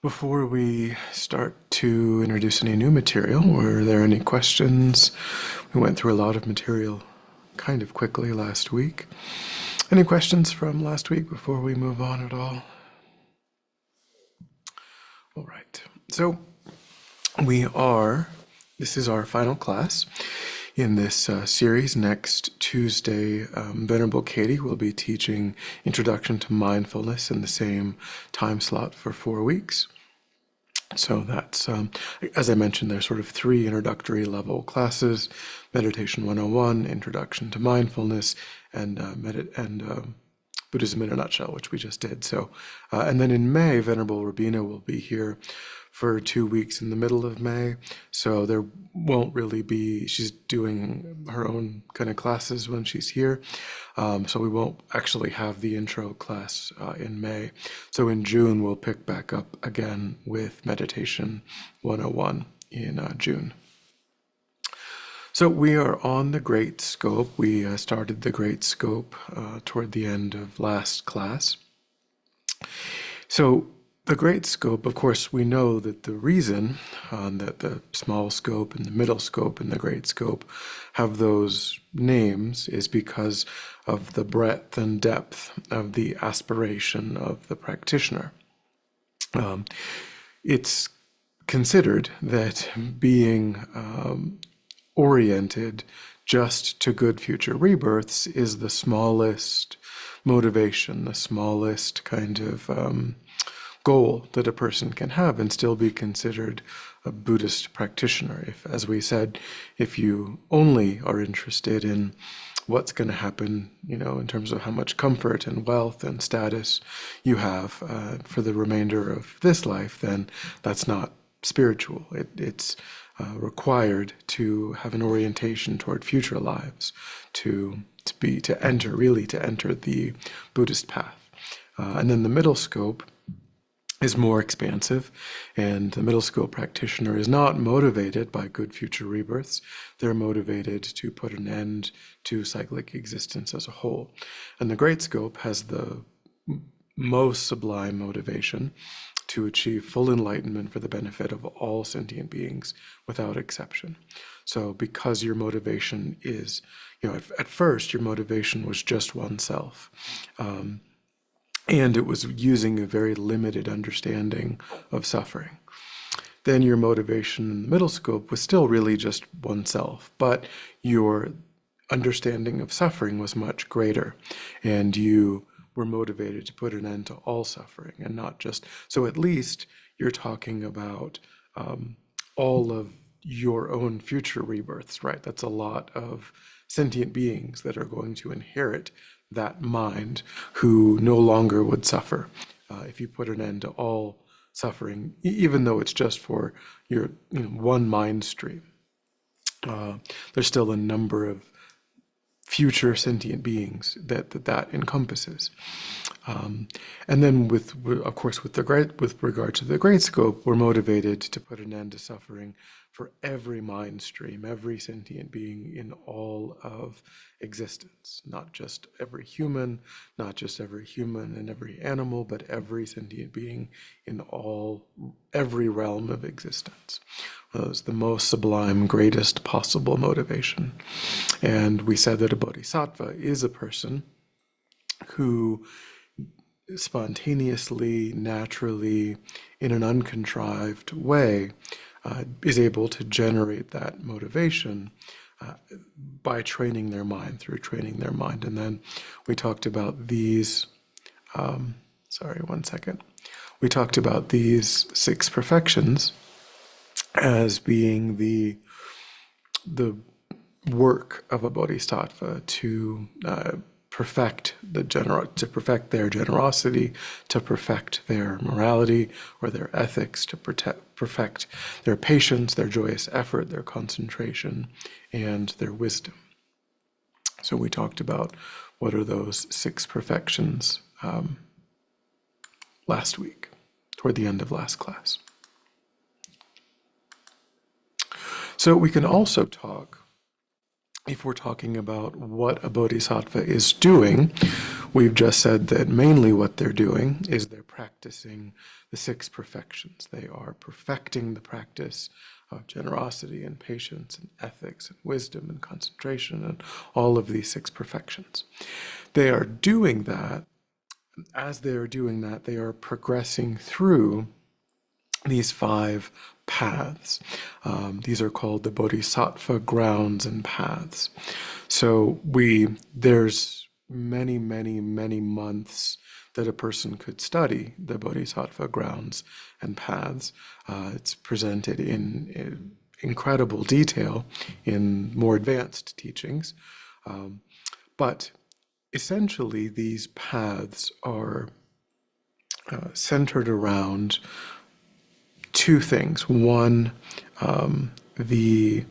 Before we start to introduce any new material, were there any questions? We went through a lot of material kind of quickly last week. Any questions from last week before we move on at all? All right. So this is our final class in this series. Next Tuesday, Venerable Katie will be teaching Introduction to Mindfulness in the same time slot for 4 weeks. So that's, as I mentioned, there's sort of 3 introductory level classes: Meditation 101, Introduction to Mindfulness, and Buddhism in a Nutshell, which we just did. So, and then in May, Venerable Rabina will be here for 2 weeks in the middle of May. So there won't really be, she's doing her own kind of classes when she's here. So we won't actually have the intro class in May. So in June, we'll pick back up again with Meditation 101 in June. So we are on the Great Scope. We started the Great Scope toward the end of last class. So the Great Scope, of course, we know that the reason that the Small Scope and the Middle Scope and the Great Scope have those names is because of the breadth and depth of the aspiration of the practitioner. It's considered that being oriented just to good future rebirths is the smallest motivation, the smallest kind of goal that a person can have and still be considered a Buddhist practitioner. If, as we said, if you only are interested in what's going to happen, in terms of how much comfort and wealth and status you have for the remainder of this life, then that's not spiritual. It's required to have an orientation toward future lives, to enter the Buddhist path. And then the middle scope is more expansive, and the middle scope practitioner is not motivated by good future rebirths. They're motivated to put an end to cyclic existence as a whole. And the great scope has the most sublime motivation to achieve full enlightenment for the benefit of all sentient beings without exception. So because your motivation is, at first your motivation was just oneself, and it was using a very limited understanding of suffering. Then your motivation in the middle scope was still really just oneself, but your understanding of suffering was much greater, and you were motivated to put an end to all suffering and not just, so at least you're talking about all of your own future rebirths, right? That's a lot of sentient beings that are going to inherit that mind who no longer would suffer if you put an end to all suffering, even though it's just for your one mind stream. There's still a number of future sentient beings that encompasses. And then with regard to the great scope, we're motivated to put an end to suffering for every mind stream, every sentient being in all of existence, not just every human and every animal, but every sentient being in every realm of existence. That was the most sublime, greatest possible motivation. And we said that a bodhisattva is a person who spontaneously, naturally, in an uncontrived way, is able to generate that motivation by training their mind, through training their mind. And then we talked about these, We talked about these 6 perfections as being the work of a bodhisattva to perfect their generosity, to perfect their morality or their ethics, to perfect their patience, their joyous effort, their concentration, and their wisdom. So we talked about what are those 6 perfections last week, toward the end of last class. So we can also talk, if we're talking about what a bodhisattva is doing, we've just said that mainly what they're doing is they're practicing the six perfections. They are perfecting the practice of generosity and patience and ethics and wisdom and concentration and all of these six perfections. They are doing that. As they are doing that, they are progressing through these five paths. These are called the bodhisattva grounds and paths. So there's many, many, many months that a person could study the bodhisattva grounds and paths. It's presented in incredible detail in more advanced teachings. But essentially, these paths are centered around two things. One, the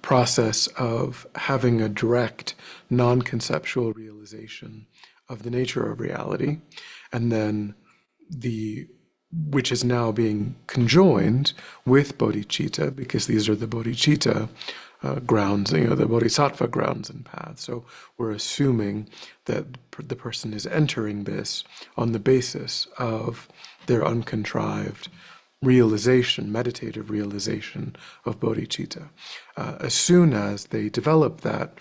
process of having a direct, non-conceptual realization of the nature of reality, and then which is now being conjoined with bodhicitta, because these are the bodhicitta grounds, the bodhisattva grounds and paths. So we're assuming that the person is entering this on the basis of their uncontrived realization, meditative realization of bodhicitta. As soon as they develop that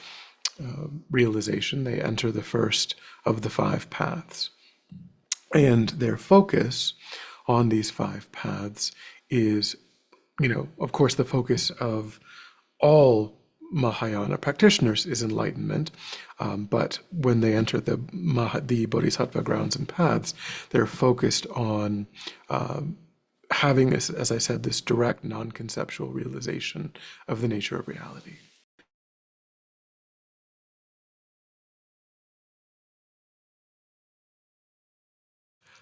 realization, they enter the first of the five paths. And their focus on these five paths is, of course, the focus of all Mahayana practitioners is enlightenment, but when they enter the bodhisattva grounds and paths, they're focused on having this, as I said, this direct non-conceptual realization of the nature of reality.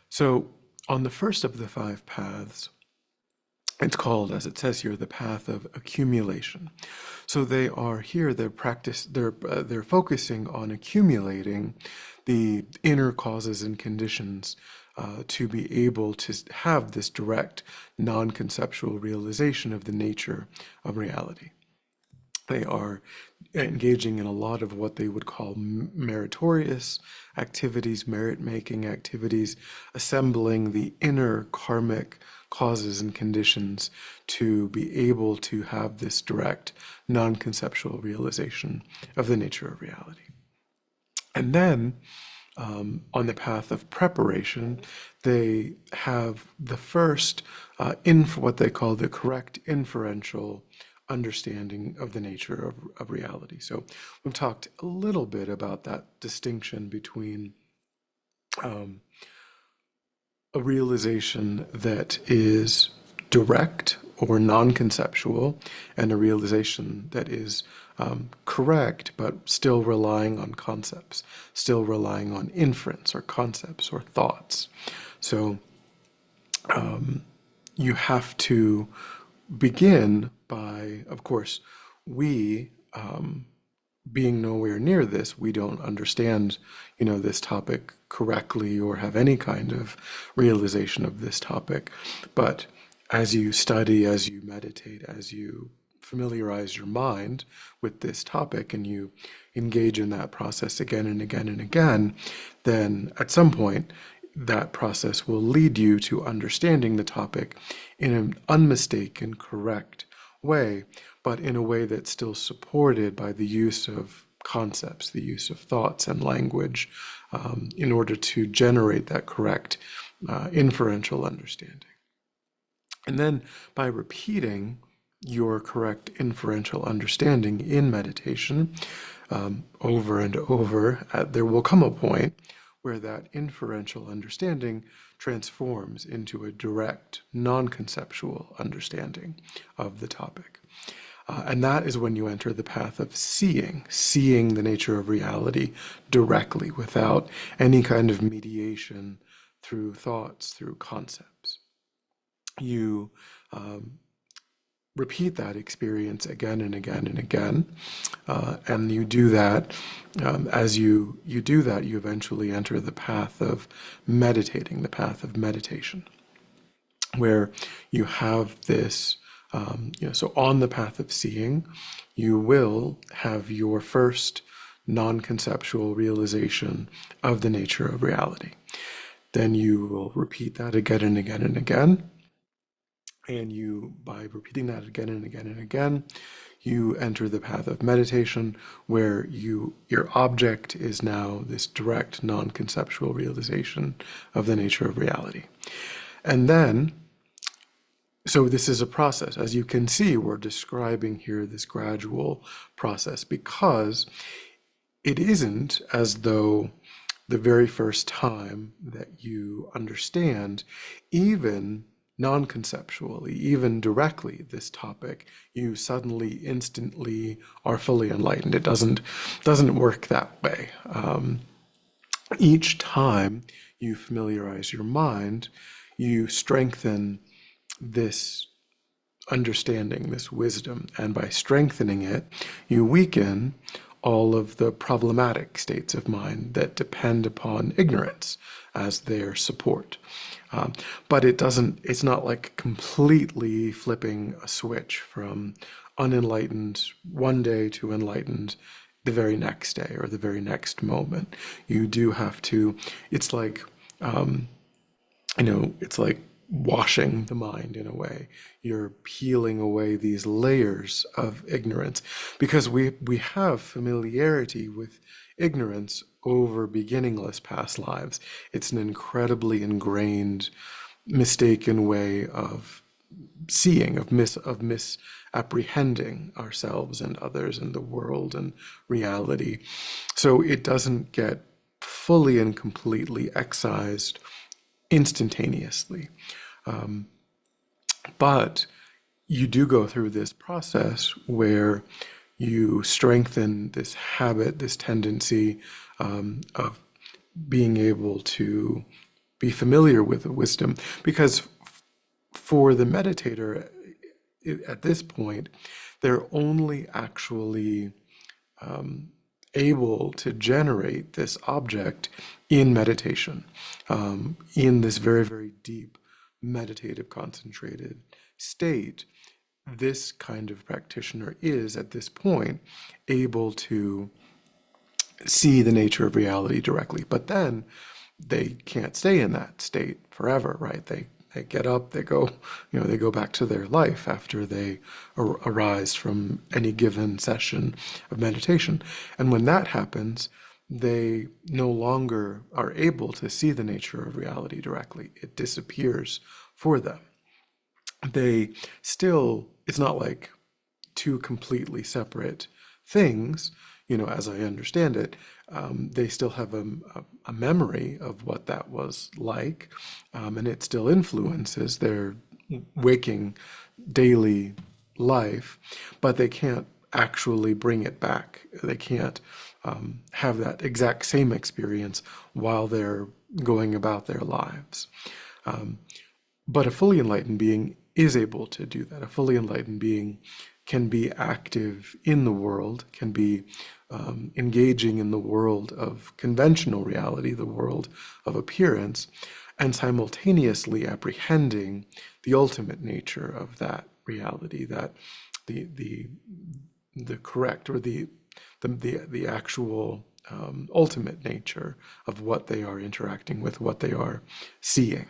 So on the first of the five paths, it's called, as it says here, the path of accumulation. So they are here, they're focusing on accumulating the inner causes and conditions to be able to have this direct non-conceptual realization of the nature of reality. They are engaging in a lot of what they would call meritorious activities, merit-making activities, assembling the inner karmic causes and conditions to be able to have this direct non-conceptual realization of the nature of reality. And then on the path of preparation, they have the first, what they call the correct inferential understanding of the nature of reality. So we've talked a little bit about that distinction between a realization that is direct or non-conceptual and a realization that is correct, but still relying on concepts, still relying on inference or concepts or thoughts. So you have to begin by, of course, being nowhere near this, we don't understand, this topic correctly or have any kind of realization of this topic. But as you study, as you meditate, as you familiarize your mind with this topic and you engage in that process again and again and again, then at some point, that process will lead you to understanding the topic in an unmistaken, correct way, but in a way that's still supported by the use of concepts, the use of thoughts and language, in order to generate that correct inferential understanding. And then by repeating your correct inferential understanding in meditation over and over, there will come a point where that inferential understanding transforms into a direct, non-conceptual understanding of the topic. And that is when you enter the path of seeing the nature of reality directly without any kind of mediation through thoughts, through concepts. You repeat that experience again and again and again, and you do that. As you do that, you eventually enter the path of meditating, the path of meditation, where you have this, so on the path of seeing, you will have your first non-conceptual realization of the nature of reality. Then you will repeat that again and again and again. And you, by repeating that again and again and again, you enter the path of meditation, where your object is now this direct non-conceptual realization of the nature of reality. And then, so this is a process. As you can see, we're describing here this gradual process, because it isn't as though the very first time that you understand, even non-conceptually, even directly, this topic, you suddenly, instantly are fully enlightened. It doesn't work that way. Each time you familiarize your mind, you strengthen this understanding, this wisdom, and by strengthening it, you weaken all of the problematic states of mind that depend upon ignorance as their support. But it's not like completely flipping a switch from unenlightened one day to enlightened the very next day or the very next moment. You do have to, it's like, it's like washing the mind in a way. You're peeling away these layers of ignorance, because we have familiarity with ignorance over beginningless past lives. It's an incredibly ingrained, mistaken way of seeing, of misapprehending ourselves and others and the world and reality. So it doesn't get fully and completely excised instantaneously. But you do go through this process where you strengthen this habit, this tendency of being able to be familiar with the wisdom. Because for the meditator, at this point, they're only actually able to generate this object in meditation, in this very, very deep meditative concentrated state. This kind of practitioner is, at this point, able to see the nature of reality directly. But then they can't stay in that state forever, right? They get up, they go back to their life after they arise from any given session of meditation. And when that happens, they no longer are able to see the nature of reality directly. It disappears for them. They still, it's not like two completely separate things, as I understand it. They still have a memory of what that was like, and it still influences their waking daily life, but they can't actually bring it back. They can't have that exact same experience while they're going about their lives. But a fully enlightened being is able to do that. A fully enlightened being can be active in the world, can be engaging in the world of conventional reality, the world of appearance, and simultaneously apprehending the ultimate nature of that reality, that the correct, or the actual ultimate nature of what they are interacting with, what they are seeing.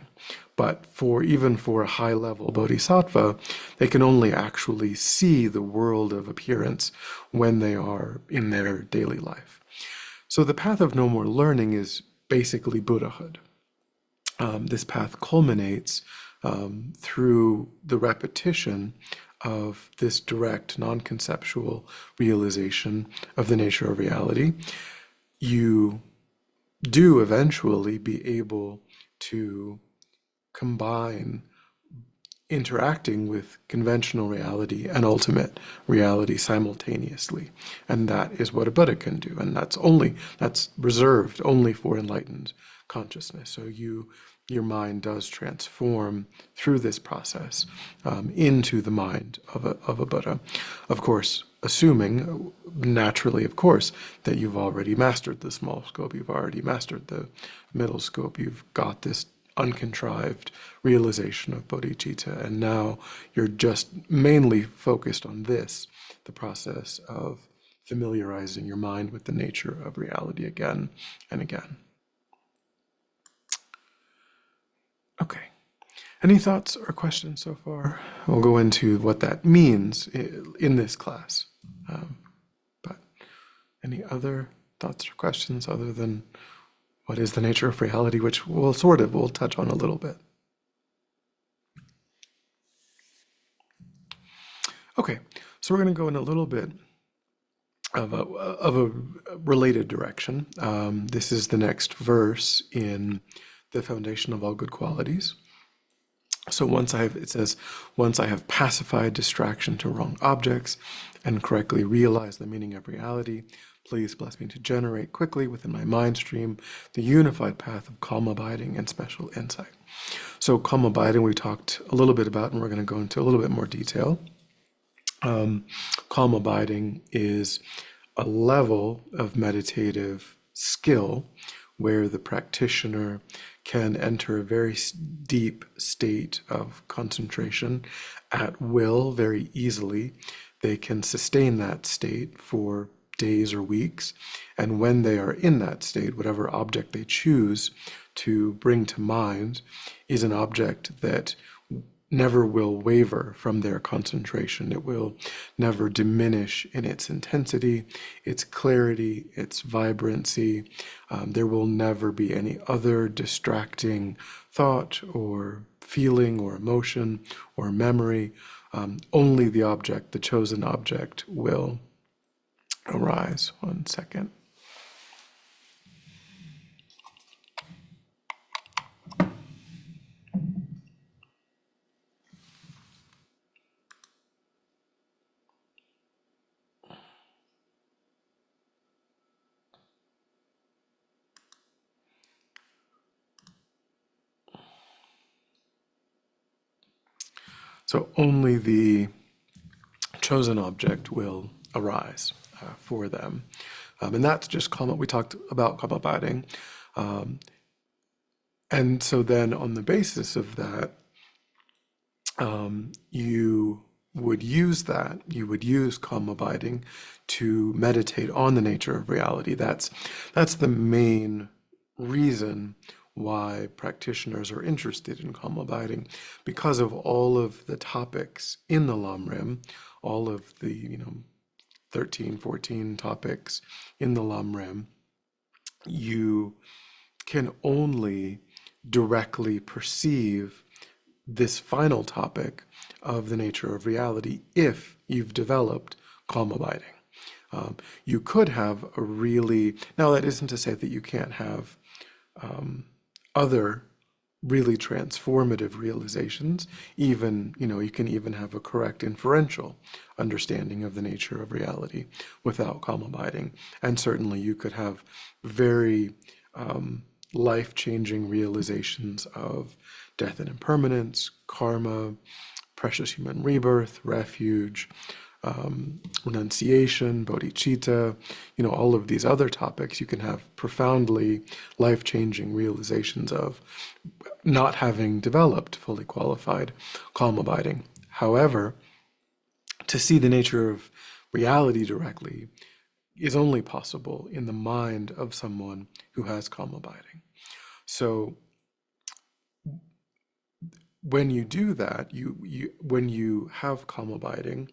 But even for a high-level bodhisattva, they can only actually see the world of appearance when they are in their daily life. So the path of no more learning is basically Buddhahood. This path culminates through the repetition of this direct, non-conceptual realization of the nature of reality. You do eventually be able to combine interacting with conventional reality and ultimate reality simultaneously. And that is what a Buddha can do. And that's reserved only for enlightened consciousness. So your mind does transform through this process into the mind of a Buddha. Of course, assuming, naturally, of course, that you've already mastered the small scope, you've already mastered the middle scope, you've got this uncontrived realization of bodhicitta, and now you're just mainly focused on this, the process of familiarizing your mind with the nature of reality again and again. Okay. Any thoughts or questions so far? We'll go into what that means in this class. But any other thoughts or questions other than what is the nature of reality, which we'll touch on a little bit. Okay, so we're going to go in a little bit of a related direction. This is the next verse in the foundation of all good qualities. So it says, once I have pacified distraction to wrong objects and correctly realized the meaning of reality, please bless me to generate quickly within my mind stream the unified path of calm abiding and special insight. So calm abiding we talked a little bit about, and we're going to go into a little bit more detail. Calm abiding is a level of meditative skill where the practitioner can enter a very deep state of concentration at will very easily. They can sustain that state for days or weeks, and when they are in that state, whatever object they choose to bring to mind is an object that never will waver from their concentration. It will never diminish in its intensity, its clarity, its vibrancy. There will never be any other distracting thought or feeling or emotion or memory. Only the object, the chosen object, will arise. 1 second. So only the chosen object will arise for them. And that's just calm. We talked about calm abiding. And so then on the basis of that, you would use calm abiding to meditate on the nature of reality. That's the main reason why practitioners are interested in calm abiding, because of all of the topics in the lamrim, all of the 13, 14 topics in the lamrim. You can only directly perceive this final topic of the nature of reality if you've developed calm abiding. You could have now that isn't to say that you can't have other really transformative realizations. Even, you can even have a correct inferential understanding of the nature of reality without calm abiding. And certainly you could have very life-changing realizations of death and impermanence, karma, precious human rebirth, refuge, renunciation, bodhicitta, all of these other topics you can have profoundly life-changing realizations of, not having developed fully qualified calm abiding. However, to see the nature of reality directly is only possible in the mind of someone who has calm abiding. So when you do that, when you have calm abiding,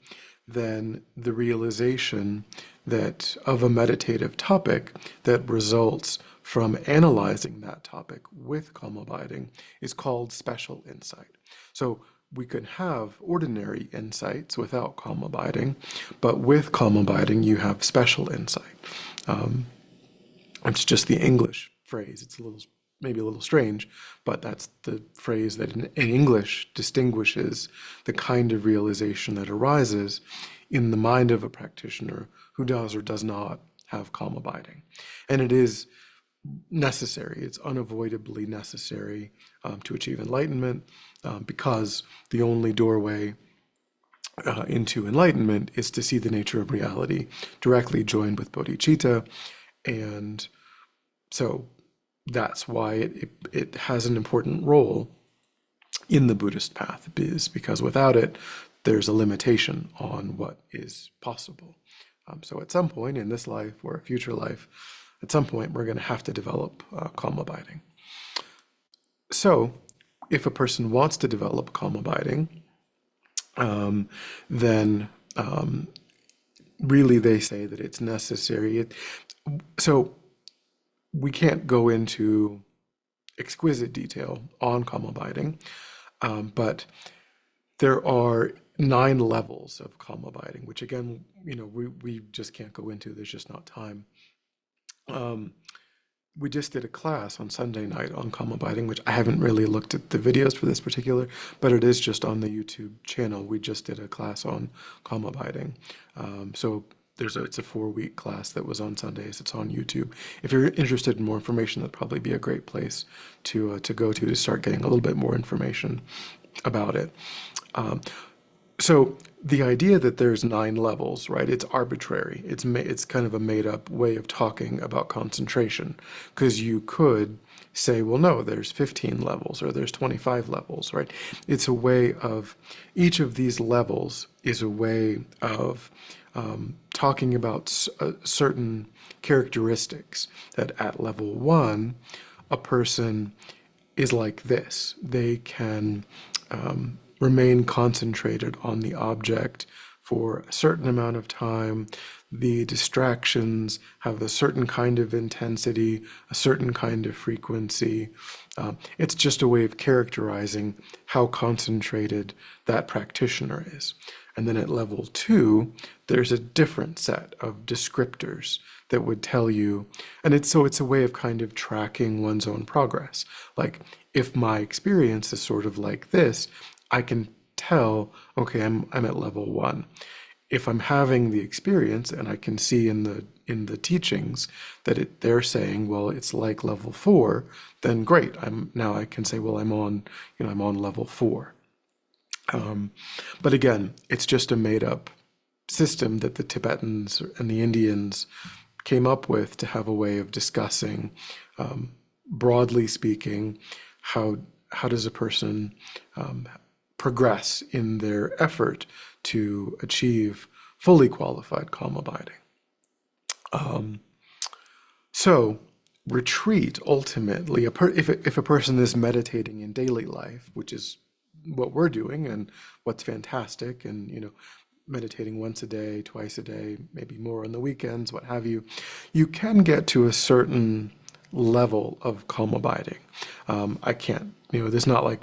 then the realization that of a meditative topic that results from analyzing that topic with calm abiding is called special insight. So we can have ordinary insights without calm abiding, but with calm abiding you have special insight. It's just the English phrase. It's maybe a little strange, but that's the phrase that in English distinguishes the kind of realization that arises in the mind of a practitioner who does or does not have calm abiding. And it is necessary, it's unavoidably necessary to achieve enlightenment, because the only doorway into enlightenment is to see the nature of reality directly joined with bodhicitta. And so that's why it has an important role in the Buddhist path, is because without it, there's a limitation on what is possible. So at some point in this life or a future life, at some point we're going to have to develop calm abiding. So if a person wants to develop calm abiding, then really they say that it's necessary. So we can't go into exquisite detail on calm abiding, but there are 9 levels of calm abiding, which again, we just can't go into. There's just not time. We just did a class on Sunday night on calm abiding, which I haven't really looked at the videos for this particular, but it is just on the YouTube channel. We just did a class on calm abiding. So it's a 4-week class that was on Sundays. It's on YouTube. If you're interested in more information, that'd probably be a great place to go to start getting a little bit more information about it. So the idea that there's 9 levels, right? It's arbitrary. It's kind of a made-up way of talking about concentration, because you could say, well, no, there's 15 levels or there's 25 levels, right? It's a way of each of these levels is a way of talking about certain characteristics that at level 1, a person is like this. They can remain concentrated on the object for a certain amount of time. The distractions have a certain kind of intensity, a certain kind of frequency. It's just a way of characterizing how concentrated that practitioner is. And then at level 2, there's a different set of descriptors that would tell you, and it's a way of kind of tracking one's own progress. Like, if my experience is sort of like this, I can tell, okay, I'm at level 1. If I'm having the experience and I can see in the teachings that they're saying, well, it's like level 4, then great. Now I can say, well, I'm on level 4. But again, it's just a made-up system that the Tibetans and the Indians came up with to have a way of discussing, broadly speaking, how does a person progress in their effort to achieve fully qualified calm abiding. So retreat ultimately, if a person is meditating in daily life, which is what we're doing and what's fantastic, and meditating once a day, twice a day, maybe more on the weekends, what have you, you can get to a certain level of calm abiding. I can't, there's not like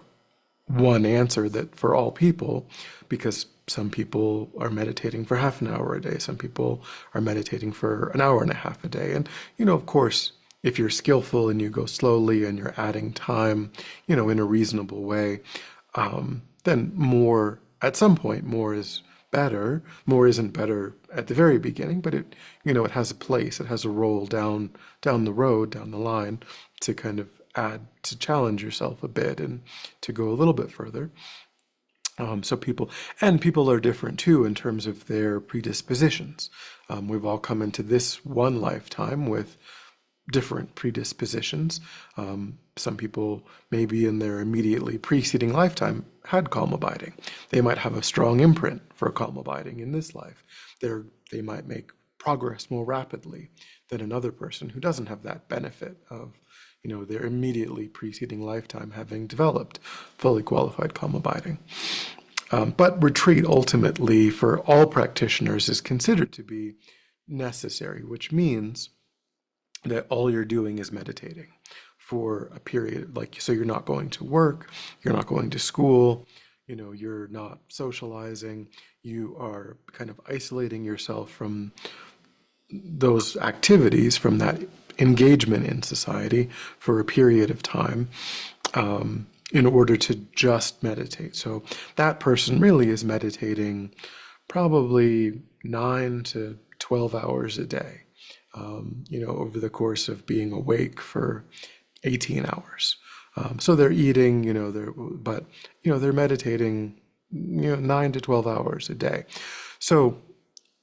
one answer that for all people, because some people are meditating for half an hour a day, some people are meditating for an hour and a half a day. And of course, if you're skillful and you go slowly and you're adding time in a reasonable way, then more at some point, more is better. More isn't better at the very beginning, but it has a place, it has a role down the road, down the line, to kind of to challenge yourself a bit and to go a little bit further. So people are different too in terms of their predispositions. We've all come into this one lifetime with different predispositions. Some people maybe in their immediately preceding lifetime had calm abiding. They might have a strong imprint for calm abiding in this life. They might make progress more rapidly than another person who doesn't have that benefit of their immediately preceding lifetime having developed fully qualified calm abiding. But retreat ultimately for all practitioners is considered to be necessary, which means that all you're doing is meditating for a period. So you're not going to work, you're not going to school, you're not socializing, you are kind of isolating yourself from those activities, from that engagement in society for a period of time, in order to just meditate. So that person really is meditating probably 9 to 12 hours a day, over the course of being awake for 18 hours. So they're eating, they're meditating, 9 to 12 hours a day. So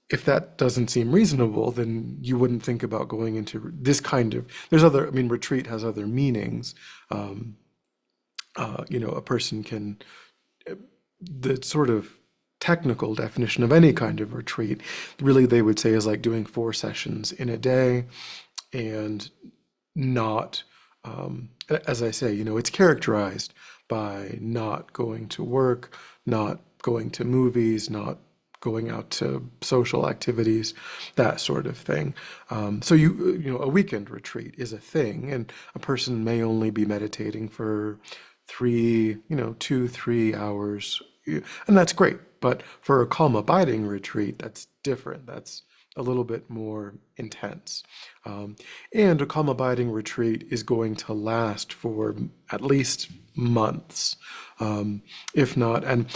if that doesn't seem reasonable, then you wouldn't think about going into this kind of, retreat has other meanings. A person can, the sort of technical definition of any kind of retreat, really they would say is like doing 4 sessions in a day and not, as I say, it's characterized by not going to work, not going to movies, not going out to social activities, that sort of thing. So a weekend retreat is a thing, and a person may only be meditating for 2, 3 hours, and that's great. But for a calm abiding retreat, that's different. That's a little bit more intense. And a calm abiding retreat is going to last for at least months, if not. And,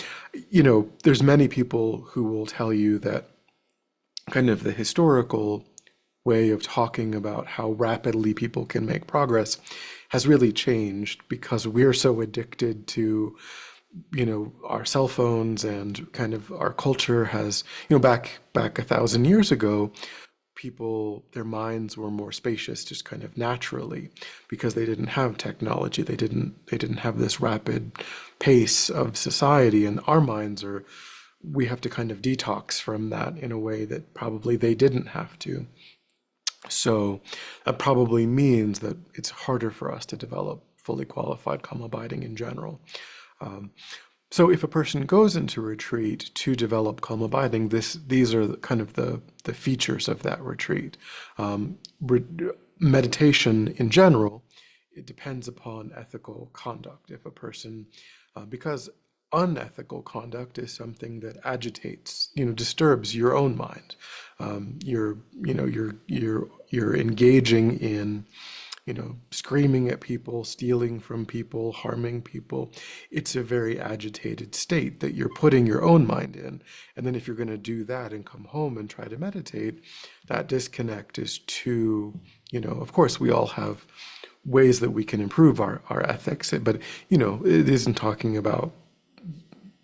there's many people who will tell you that kind of the historical way of talking about how rapidly people can make progress has really changed because we're so addicted to our cell phones, and kind of our culture has, back 1,000 years ago, people, their minds were more spacious just kind of naturally because they didn't have technology. They didn't have this rapid pace of society, and our minds we have to kind of detox from that in a way that probably they didn't have to. So that probably means that it's harder for us to develop fully qualified calm abiding in general. So if a person goes into retreat to develop calm abiding, these are kind of the features of that retreat. Meditation in general, it depends upon ethical conduct. If a person, because unethical conduct is something that agitates, disturbs your own mind. You're engaging in screaming at people, stealing from people, harming people. It's a very agitated state that you're putting your own mind in. And then if you're going to do that and come home and try to meditate, that disconnect is too, of course, we all have ways that we can improve our ethics, but, it isn't talking about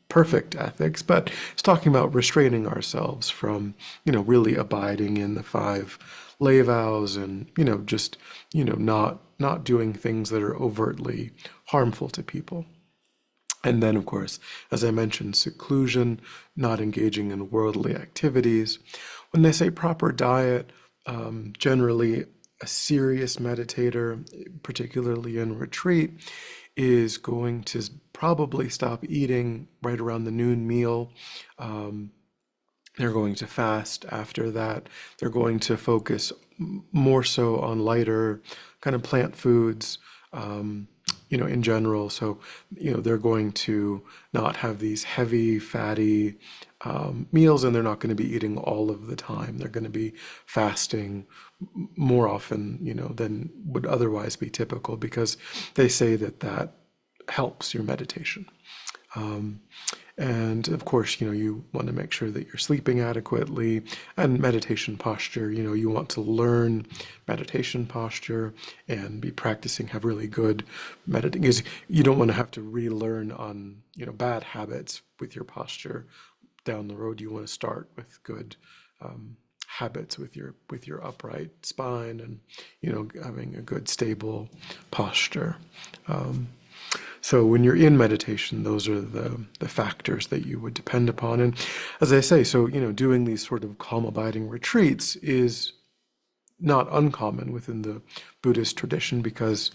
perfect ethics, but it's talking about restraining ourselves from, really abiding in the 5 lay vows and, just, not doing things that are overtly harmful to people. And then, of course, as I mentioned, seclusion, not engaging in worldly activities. When they say proper diet, generally a serious meditator, particularly in retreat, is going to probably stop eating right around the noon meal. They're going to fast after that. They're going to focus more so on lighter kind of plant foods, in general. So, they're going to not have these heavy, fatty meals, and they're not going to be eating all of the time. They're going to be fasting more often, than would otherwise be typical because they say that helps your meditation. And of course, you want to make sure that you're sleeping adequately, and meditation posture, you want to learn meditation posture and be practicing, have really good meditating, because you don't want to have to relearn on, bad habits with your posture down the road. You want to start with good habits with your upright spine and, having a good stable posture. So when you're in meditation, those are the factors that you would depend upon. And as I say, so, doing these sort of calm abiding retreats is not uncommon within the Buddhist tradition because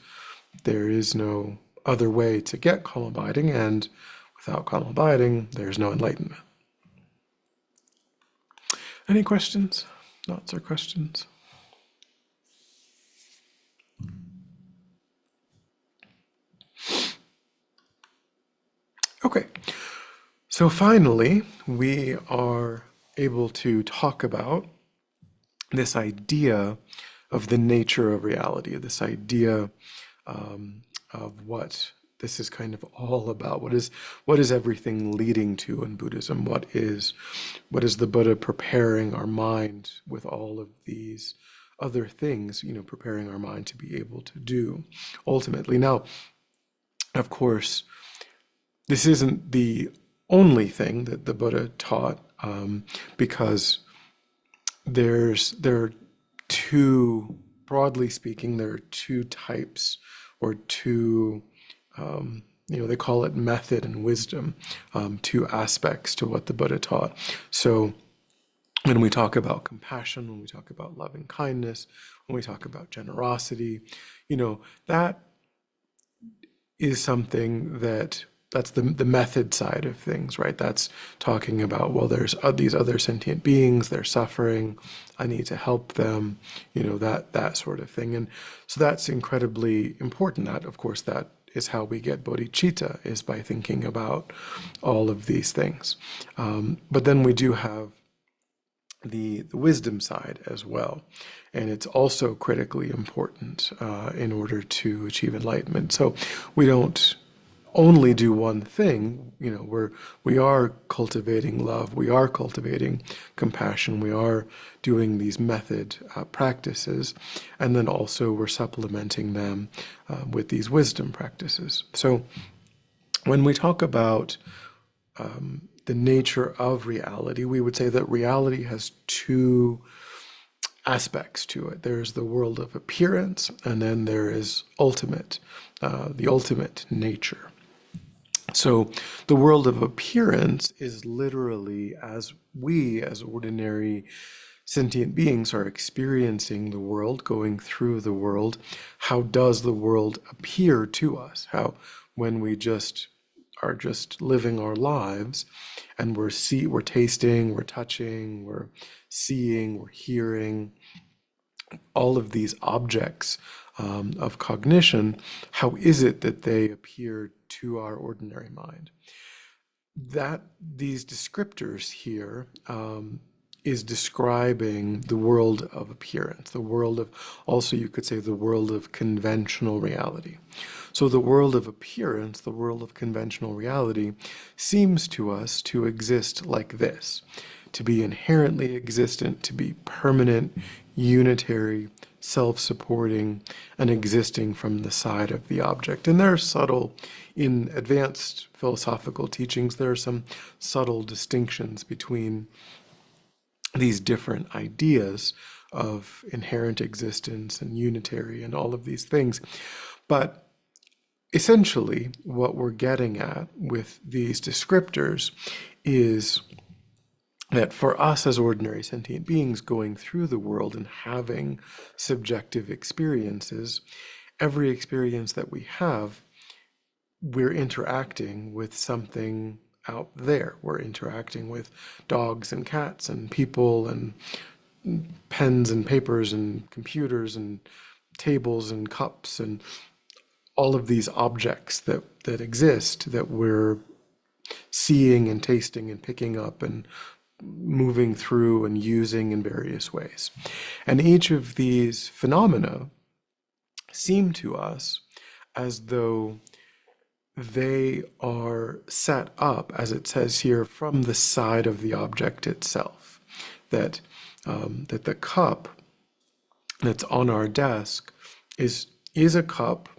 there is no other way to get calm abiding, and without calm abiding, there's no enlightenment. Any questions? Thoughts or questions? Okay, so finally, we are able to talk about this idea of the nature of reality, this idea of what this is kind of all about. What is everything leading to in Buddhism? What is the Buddha preparing our mind with all of these other things, preparing our mind to be able to do ultimately. Now, of course, this isn't the only thing that the Buddha taught, because there are broadly speaking, there are two types or two they call it method and wisdom, two aspects to what the Buddha taught. So when we talk about compassion, when we talk about loving kindness, when we talk about generosity, that is something that's the method side of things, right? That's talking about, well, there's these other sentient beings, they're suffering, I need to help them, that sort of thing. And so that's incredibly important. That, of course, that is how we get bodhicitta, is by thinking about all of these things. But then we do have the wisdom side as well. And it's also critically important in order to achieve enlightenment. So we don't only do one thing. We are cultivating love, we are cultivating compassion, we are doing these method practices, and then also we're supplementing them with these wisdom practices. So when we talk about the nature of reality, we would say that reality has two aspects to it. There's the world of appearance, and then there is the ultimate nature. So the world of appearance is literally as we, as ordinary sentient beings, are experiencing the world, going through the world. How does the world appear to us? How, when we are just living our lives, and we're tasting, we're touching, we're seeing, we're hearing, all of these objects of cognition, how is it that they appear to our ordinary mind? That these descriptors here is describing the world of appearance, the world of, also you could say, the world of conventional reality. So the world of appearance, the world of conventional reality, seems to us to exist like this, to be inherently existent, to be permanent, unitary, self-supporting, and existing from the side of the object. And there are in advanced philosophical teachings, there are some subtle distinctions between these different ideas of inherent existence and unitary and all of these things. But essentially, what we're getting at with these descriptors is that for us as ordinary sentient beings going through the world and having subjective experiences, every experience that we have, we're interacting with something out there. We're interacting with dogs and cats and people and pens and papers and computers and tables and cups and all of these objects that exist, that we're seeing and tasting and picking up and moving through and using in various ways. And each of these phenomena seem to us as though they are set up, as it says here, from the side of the object itself. That the cup that's on our desk is a cup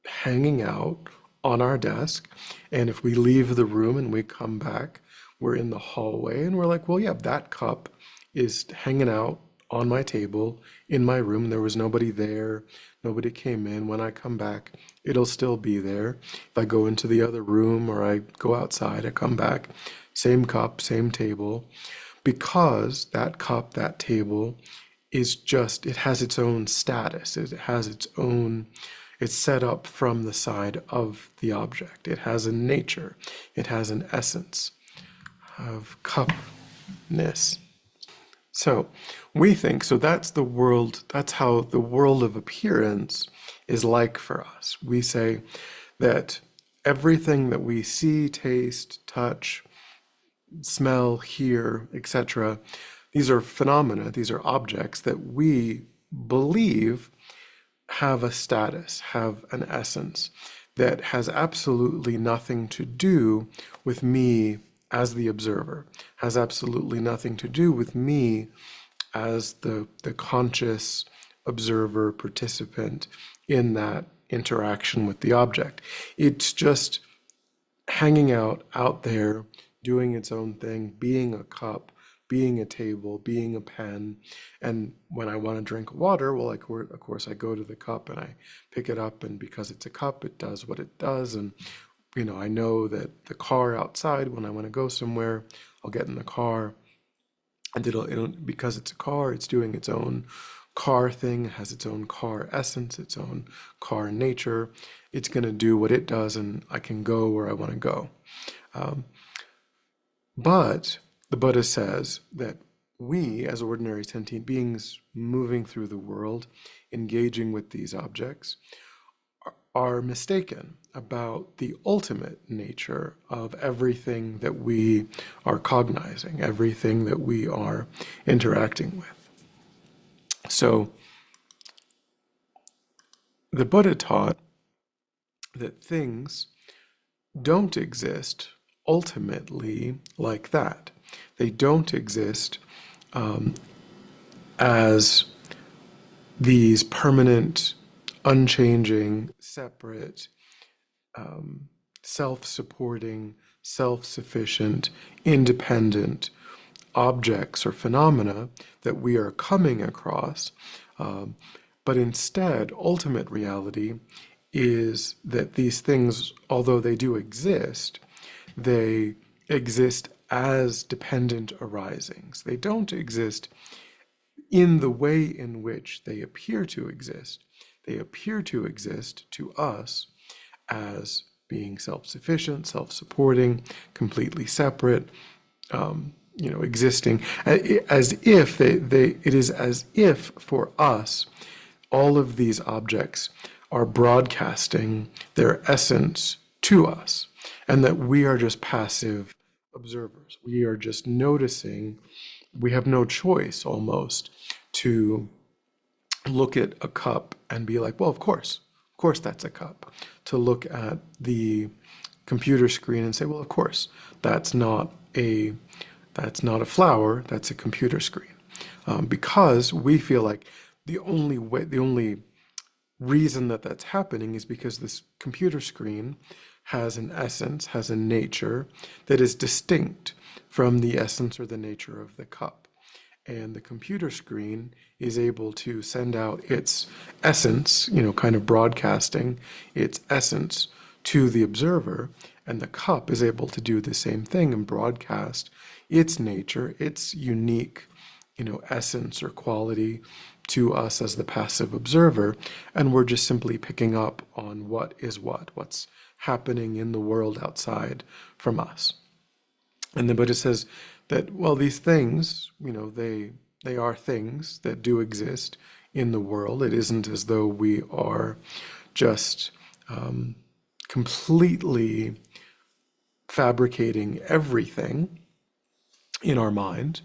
hanging out on our desk. And if we leave the room and we come back, we're in the hallway and we're like, well, yeah, that cup is hanging out on my table in my room. There was nobody there. Nobody came in. When I come back, it'll still be there. If I go into the other room or I go outside, I come back, same cup, same table, because that cup, that table it has its own status. It has its own, it's set up from the side of the object. It has a nature. It has an essence of cupness. So we think, so that's the world, that's how the world of appearance is like for us. We say that everything that we see, taste, touch, smell, hear, etc., these are phenomena, these are objects that we believe have a status, have an essence that has absolutely nothing to do with me as the observer, has absolutely nothing to do with me as the conscious observer, participant in that interaction with the object. It's just hanging out there, doing its own thing, being a cup, being a table, being a pen. And when I want to drink water, well, of course, I go to the cup and I pick it up, and because it's a cup, it does what it does. And I know that the car outside, when I want to go somewhere, I'll get in the car, and it'll because it's a car, it's doing its own car thing, has its own car essence, its own car nature. It's going to do what it does, and I can go where I want to go. But the Buddha says that we, as ordinary sentient beings moving through the world, engaging with these objects, are mistaken about the ultimate nature of everything that we are cognizing, everything that we are interacting with. So the Buddha taught that things don't exist ultimately like that. They don't exist as these permanent, unchanging, separate, self-supporting, self-sufficient, independent objects or phenomena that we are coming across. But instead, ultimate reality is that these things, although they do exist, they exist as dependent arisings. They don't exist in the way in which they appear to exist. They appear to exist to us as being self-sufficient, self-supporting, completely separate, existing, as if it is as if for us, all of these objects are broadcasting their essence to us, and that we are just passive observers. We are just noticing. We have no choice almost to look at a cup and be like, well, of course that's a cup. To look at the computer screen and say, well, of course, that's not a flower, that's a computer screen. Because we feel like the only reason that that's happening is because this computer screen has an essence, has a nature that is distinct from the essence or the nature of the cup. And the computer screen is able to send out its essence, kind of broadcasting its essence to the observer, and the cup is able to do the same thing and broadcast its nature, its unique, essence or quality to us as the passive observer, and we're just simply picking up on what's happening in the world outside from us. And the Buddha says that, well, these things, they are things that do exist in the world. It isn't as though we are just completely fabricating everything in our mind.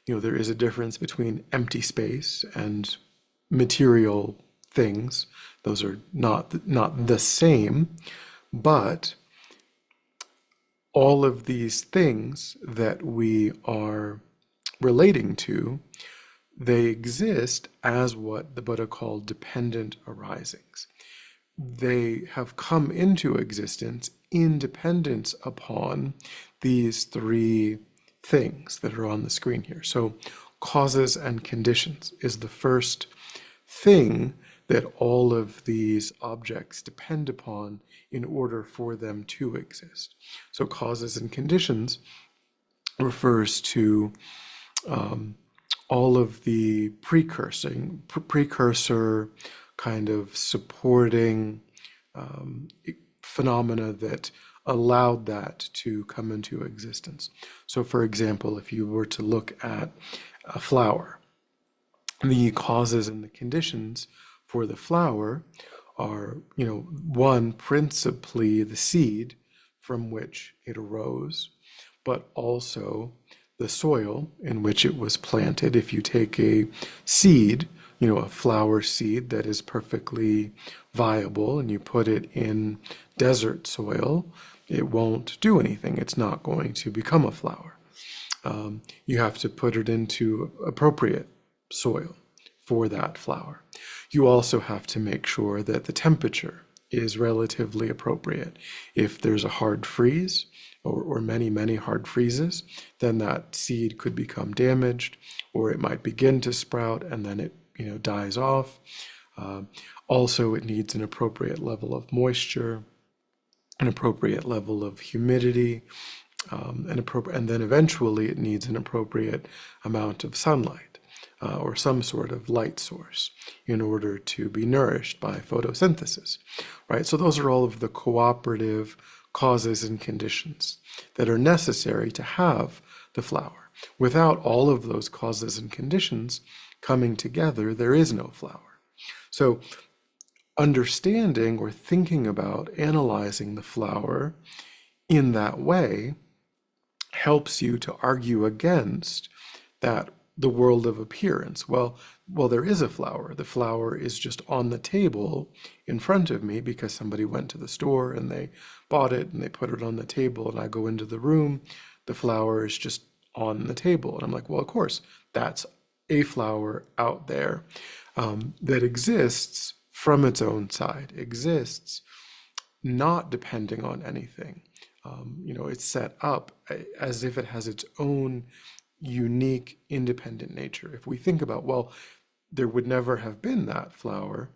There is a difference between empty space and material things. Those are not the same, but all of these things that we are relating to, they exist as what the Buddha called dependent arisings. They have come into existence in dependence upon these three things that are on the screen here. So causes and conditions is the first thing that all of these objects depend upon in order for them to exist. So causes and conditions refers to all of the precursor kind of supporting phenomena that allowed that to come into existence. So for example, if you were to look at a flower, the causes and the conditions for the flower are, one, principally the seed from which it arose, but also the soil in which it was planted. If you take a seed, a flower seed that is perfectly viable, and you put it in desert soil, it won't do anything. It's not going to become a flower. You have to put it into appropriate soil for that flower. You also have to make sure that the temperature is relatively appropriate. If there's a hard freeze or many, many hard freezes, then that seed could become damaged, or it might begin to sprout and then it dies off. Also, it needs an appropriate level of moisture. an appropriate level of humidity, and then eventually it needs an appropriate amount of sunlight or some sort of light source in order to be nourished by photosynthesis, right? So those are all of the cooperative causes and conditions that are necessary to have the flower. Without all of those causes and conditions coming together, there is no flower. So understanding or thinking about analyzing the flower in that way helps you to argue against that the world of appearance. Well, there is a flower. The flower is just on the table in front of me because somebody went to the store and they bought it and they put it on the table, and I go into the room, the flower is just on the table. And I'm like, well, of course, that's a flower out there that exists from its own side, exists not depending on anything. It's set up as if it has its own unique, independent nature. If we think about, well, there would never have been that flower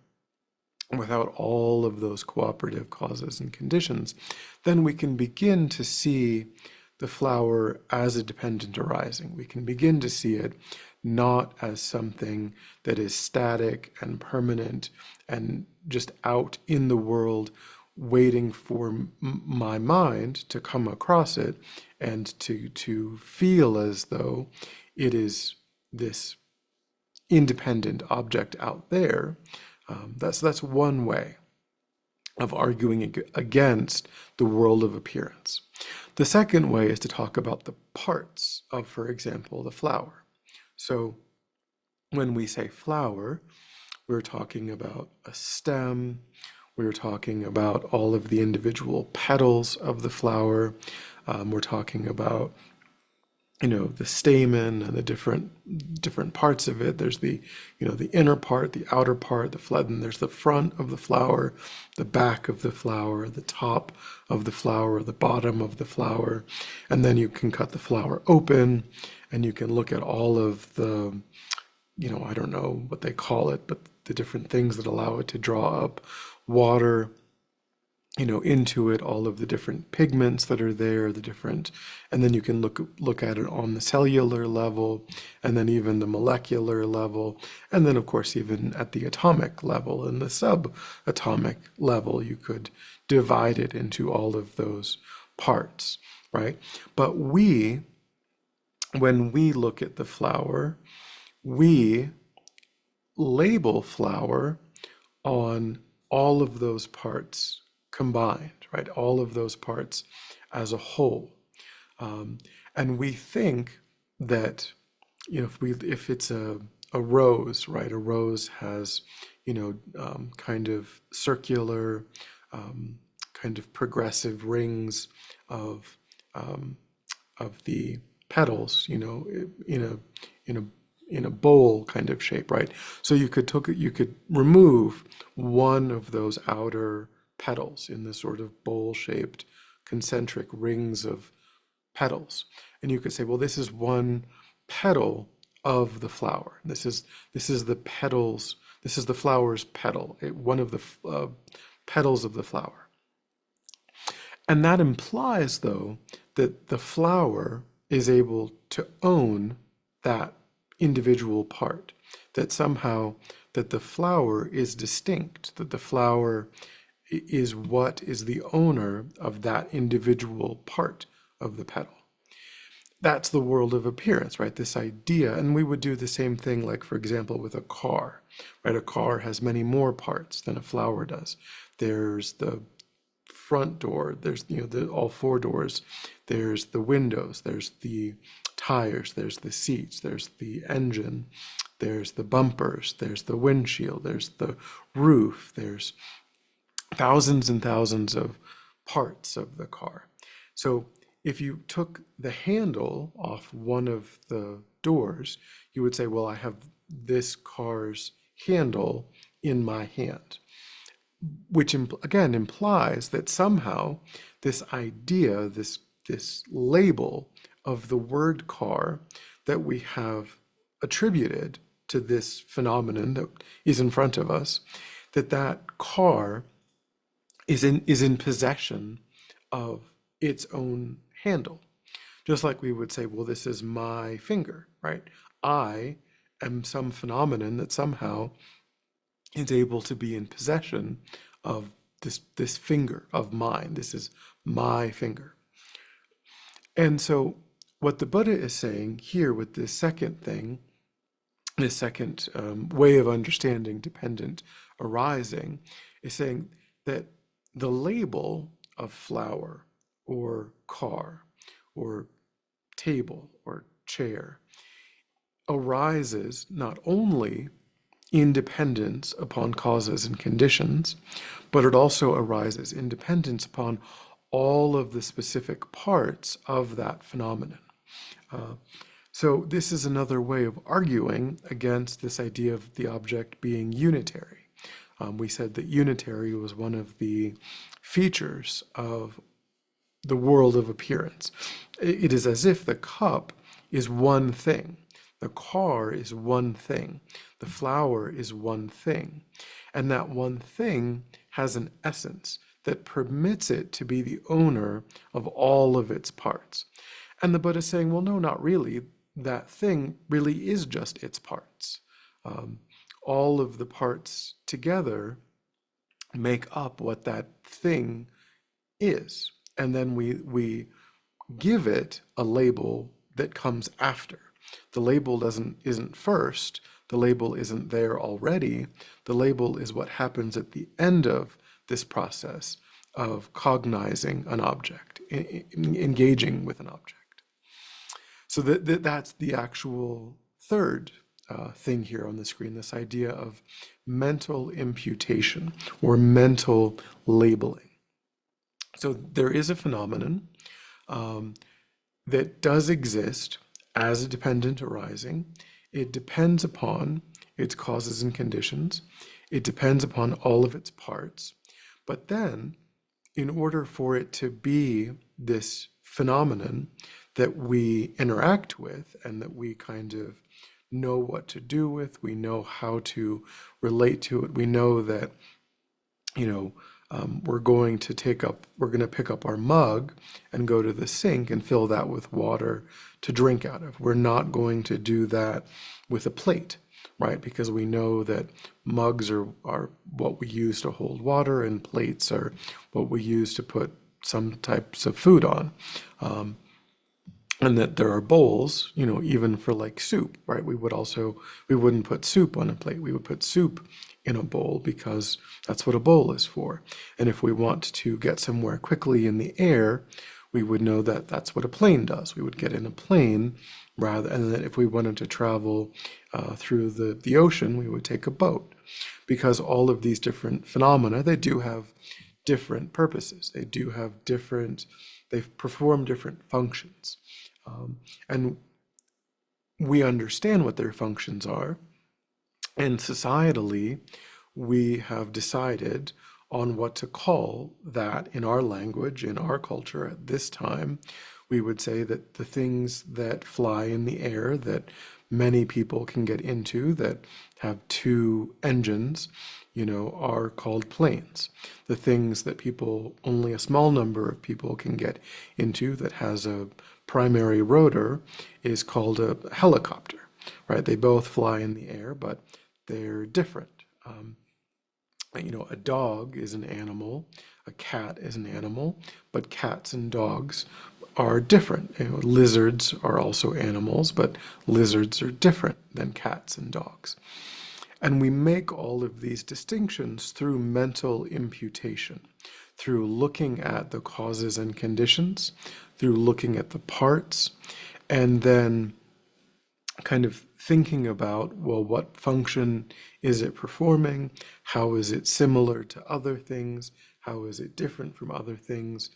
without all of those cooperative causes and conditions, then we can begin to see the flower as a dependent arising. We can begin to see it not as something that is static and permanent and just out in the world waiting for my mind to come across it and to feel as though it is this independent object out there. That's one way of arguing against the world of appearance. The second way is to talk about the parts of, for example, the flower. So when we say flower, we're talking about a stem, we're talking about all of the individual petals of the flower, we're talking about the stamen and the different parts of it. There's the inner part, the outer part, the and there's the front of the flower, the back of the flower, the top of the flower, the bottom of the flower, and then you can cut the flower open and you can look at all of the I don't know what they call it, but the different things that allow it to draw up water into it, all of the different pigments that are there, and then you can look at it on the cellular level, and then even the molecular level, and then of course even at the atomic level and the subatomic level, you could divide it into all of those parts, right? But when we look at the flower, we label flower on all of those parts combined, right? All of those parts as a whole. And we think that, if it's a rose, right? A rose has, kind of circular, kind of progressive rings of the petals, in a bowl kind of shape, right? So you could remove one of those outer petals in this sort of bowl-shaped concentric rings of petals, and you could say, well, this is one petal of the flower. This is the petals. This is the flower's petal, one of the petals of the flower. And that implies, though, that the flower is able to own that individual part, that somehow that the flower is distinct, that the flower is what is the owner of that individual part of the petal. That's the world of appearance, right? This idea, and we would do the same thing, like, for example, with a car, right? A car has many more parts than a flower does. There's the front door, there's all four doors, there's the windows, there's the tires, there's the seats, there's the engine, there's the bumpers, there's the windshield, there's the roof, there's thousands and thousands of parts of the car. So if you took the handle off one of the doors, you would say, well, I have this car's handle in my hand, which again implies that somehow this idea, this label of the word car that we have attributed to this phenomenon that is in front of us, that car is in possession of its own handle. Just like we would say, well, this is my finger, right? I am some phenomenon that somehow is able to be in possession of this finger of mine. This is my finger. And so what the Buddha is saying here with this second thing, this second way of understanding dependent arising, is saying that the label of flower or car or table or chair arises not only in dependence upon causes and conditions, but it also arises in dependence upon all of the specific parts of that phenomenon. So this is another way of arguing against this idea of the object being unitary. We said that unitary was one of the features of the world of appearance. It is as if the cup is one thing, the car is one thing, the flower is one thing, and that one thing has an essence that permits it to be the owner of all of its parts. And the Buddha is saying, well, no, not really. That thing really is just its parts. All of the parts together make up what that thing is. And then we give it a label that comes after. The label isn't first. The label isn't there already. The label is what happens at the end of this process of cognizing an object, engaging with an object. So that's the actual third thing here on the screen, this idea of mental imputation or mental labeling. So there is a phenomenon that does exist as a dependent arising. It depends upon its causes and conditions. It depends upon all of its parts. But then, in order for it to be this phenomenon that we interact with and that we kind of know what to do with, we know how to relate to it, we know that, we're going to pick up our mug and go to the sink and fill that with water to drink out of. We're not going to do that with a plate, right? Because we know that mugs are what we use to hold water and plates are what we use to put some types of food on. And that there are bowls, even for like soup, right? We wouldn't put soup on a plate. We would put soup in a bowl because that's what a bowl is for. And if we want to get somewhere quickly in the air, we would know that that's what a plane does. We would get in a plane and then if we wanted to travel through the ocean, we would take a boat. Because all of these different phenomena, they do have different purposes. They perform different functions. And we understand what their functions are. And societally, we have decided on what to call that in our language, in our culture at this time. We would say that the things that fly in the air, that many people can get into, that have two engines, are called planes. The things that only a small number of people can get into that has a primary rotor is called a helicopter, right? They both fly in the air, but they're different. A dog is an animal, a cat is an animal, but cats and dogs are different. Lizards are also animals, but lizards are different than cats and dogs. And we make all of these distinctions through mental imputation, through looking at the causes and conditions, through looking at the parts, and then kind of thinking about, well, what function is it performing? How is it similar to other things? How is it different from other things?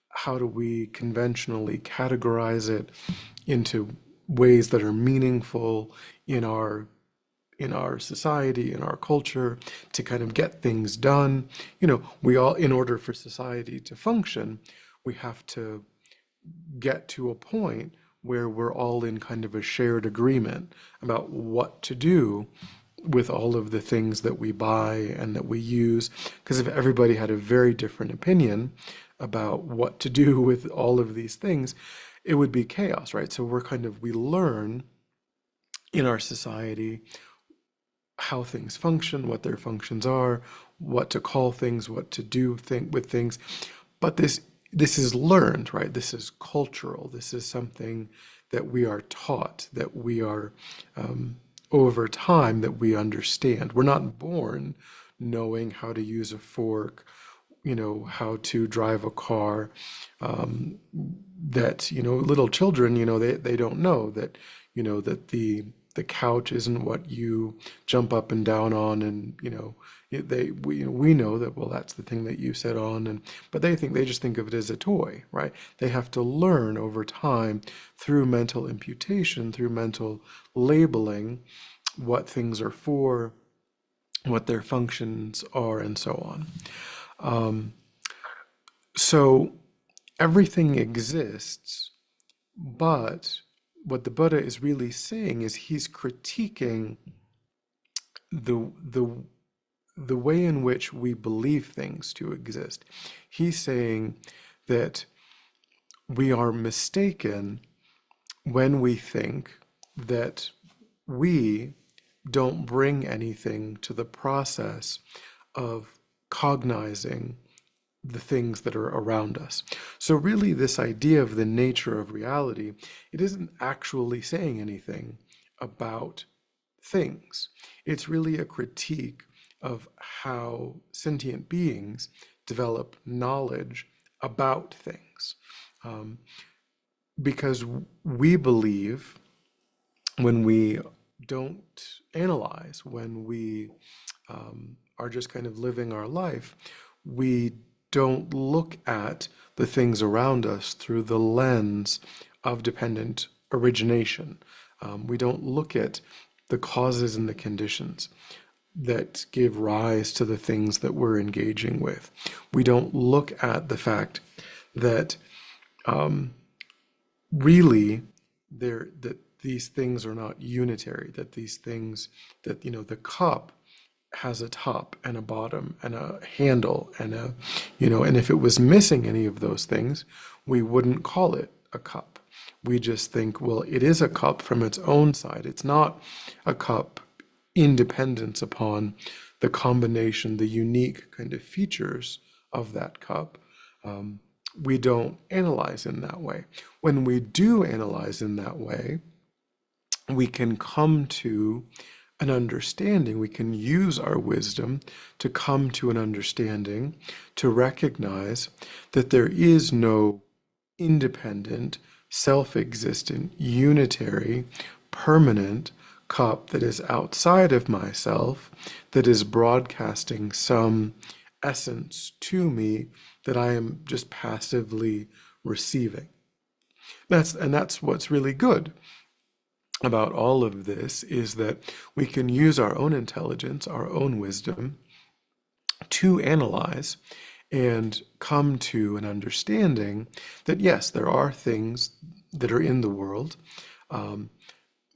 How do we conventionally categorize it into ways that are meaningful in our society, in our culture, to kind of get things done? In order for society to function, we have to get to a point where we're all in kind of a shared agreement about what to do with all of the things that we buy and that we use. Because if everybody had a very different opinion about what to do with all of these things, it would be chaos, right? So we learn in our society how things function, what their functions are, what to call things, what to do with things. But this is learned, right? This is cultural. This is something that we are taught, that we are over time, that we understand. We're not born knowing how to use a fork, how to drive a car. That, little children, they don't know that, that the couch isn't what you jump up and down on, and we know that, well, that's the thing that you sit on, and but they just think of it as a toy, right? They have to learn over time through mental imputation, through mental labeling, what things are for, what their functions are, and so on. So everything exists, but what the Buddha is really saying is he's critiquing the the the way in which we believe things to exist. He's saying that we are mistaken when we think that we don't bring anything to the process of cognizing the things that are around us. So really, this idea of the nature of reality, it isn't actually saying anything about things. It's really a critique of how sentient beings develop knowledge about things. Um, because we believe, when we don't analyze, when we are just kind of living our life, we don't look at the things around us through the lens of dependent origination. We don't look at the causes and the conditions that give rise to the things that we're engaging with. We don't look at the fact that really that these things are not unitary, that these things, that the cup has a top and a bottom and a handle and and if it was missing any of those things, we wouldn't call it a cup. We just think, well, it is a cup from its own side. It's not a cup in dependence upon the combination, the unique kind of features of that cup. We don't analyze in that way. When we do analyze in that way, we can come to an understanding. We can use our wisdom to come to an understanding, to recognize that there is no independent, self-existent, unitary, permanent cup that is outside of myself, that is broadcasting some essence to me that I am just passively receiving. That's what's really good about all of this, is that we can use our own intelligence, our own wisdom, to analyze and come to an understanding that yes, there are things that are in the world,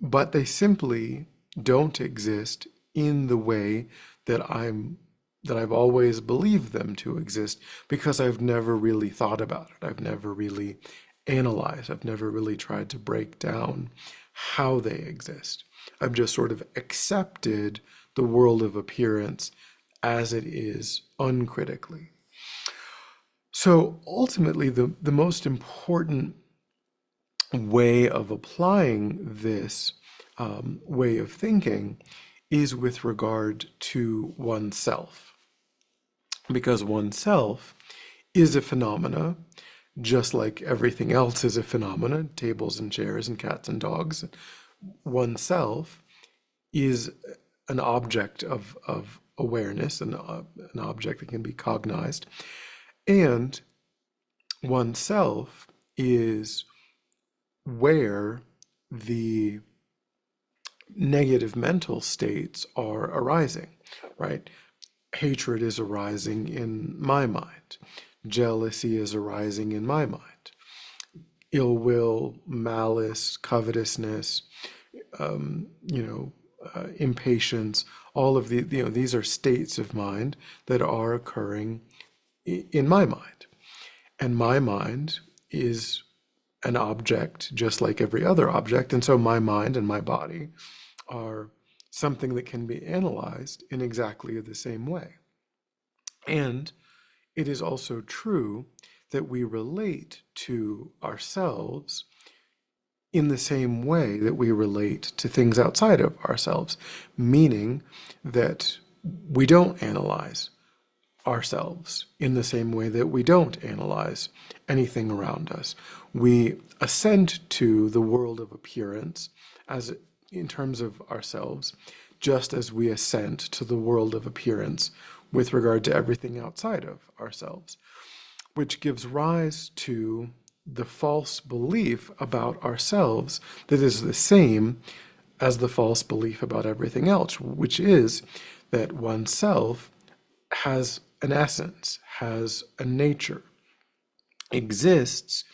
but they simply don't exist in the way that I've always believed them to exist, because I've never really thought about it. I've never really analyzed. I've never really tried to break down how they exist. I've just sort of accepted the world of appearance as it is, uncritically. So ultimately, the most important way of applying this way of thinking is with regard to oneself, because oneself is a phenomena, just like everything else is a phenomena, tables and chairs and cats and dogs. Oneself is an object of awareness, an object that can be cognized. And oneself is where the negative mental states are arising, right? Hatred is arising in my mind. Jealousy is arising in my mind. Ill will, malice, covetousness, impatience, all of these are states of mind that are occurring in my mind. And my mind is an object just like every other object. And so my mind and my body are something that can be analyzed in exactly the same way. And it is also true that we relate to ourselves in the same way that we relate to things outside of ourselves, meaning that we don't analyze ourselves in the same way that we don't analyze anything around us. We assent to the world of appearance as in terms of ourselves, just as we assent to the world of appearance with regard to everything outside of ourselves, which gives rise to the false belief about ourselves that is the same as the false belief about everything else, which is that oneself has an essence, has a nature, exists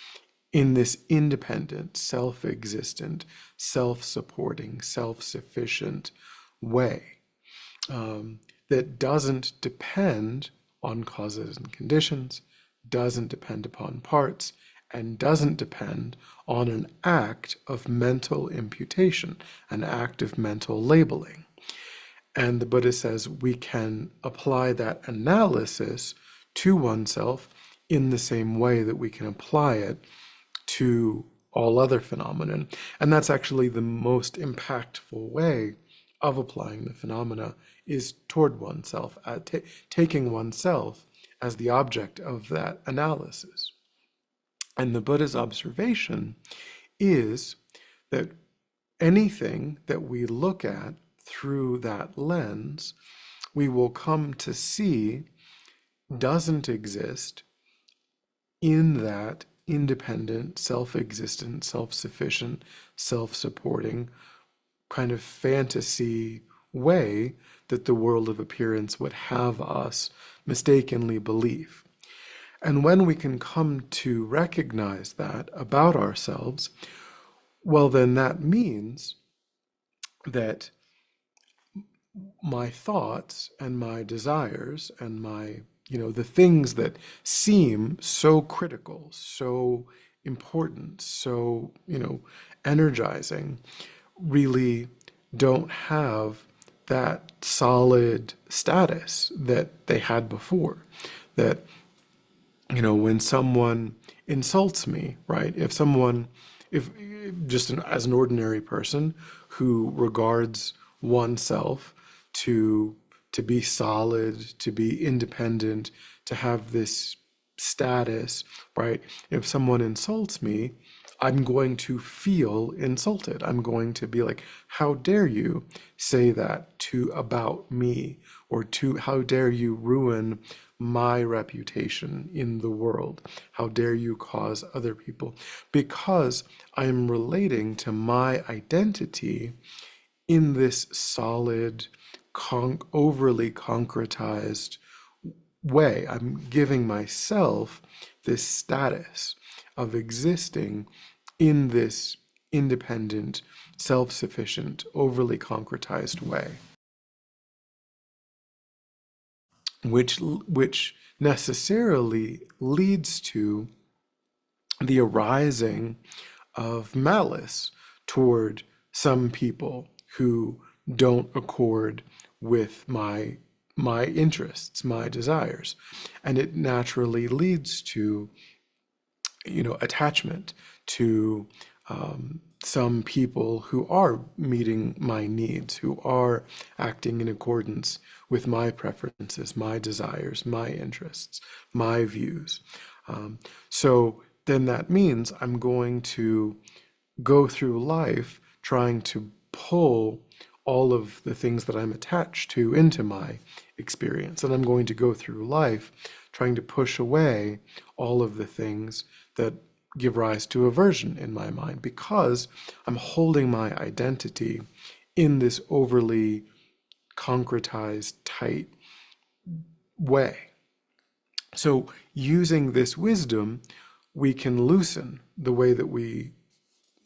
in this independent, self-existent, self-supporting, self-sufficient way that doesn't depend on causes and conditions, doesn't depend upon parts, and doesn't depend on an act of mental imputation, an act of mental labeling. And the Buddha says we can apply that analysis to oneself in the same way that we can apply it to all other phenomena. And that's actually the most impactful way of applying the phenomena is toward oneself, taking oneself as the object of that analysis. And the Buddha's observation is that anything that we look at through that lens, we will come to see doesn't exist in that independent, self-existent, self-sufficient, self-supporting kind of fantasy way that the world of appearance would have us mistakenly believe. And when we can come to recognize that about ourselves, well, then that means that my thoughts and my desires and my, the things that seem so critical, so important, so, energizing, really don't have that solid status that they had before. That, when someone insults me, right? If just as an ordinary person who regards oneself to be solid, to be independent, to have this status, right? If someone insults me, I'm going to feel insulted. I'm going to be like, how dare you say that to about me, or to how dare you ruin my reputation in the world? How dare you cause other people? Because I'm relating to my identity in this solid, overly concretized way. I'm giving myself this status of existing in this independent, self-sufficient, overly concretized way, which necessarily leads to the arising of malice toward some people who don't accord with my interests, my desires. And it naturally leads to, attachment to some people who are meeting my needs, who are acting in accordance with my preferences, my desires, my interests, my views. So then that means I'm going to go through life trying to pull all of the things that I'm attached to into my experience. And I'm going to go through life trying to push away all of the things that give rise to aversion in my mind, because I'm holding my identity in this overly concretized, tight way. So using this wisdom, we can loosen the way that we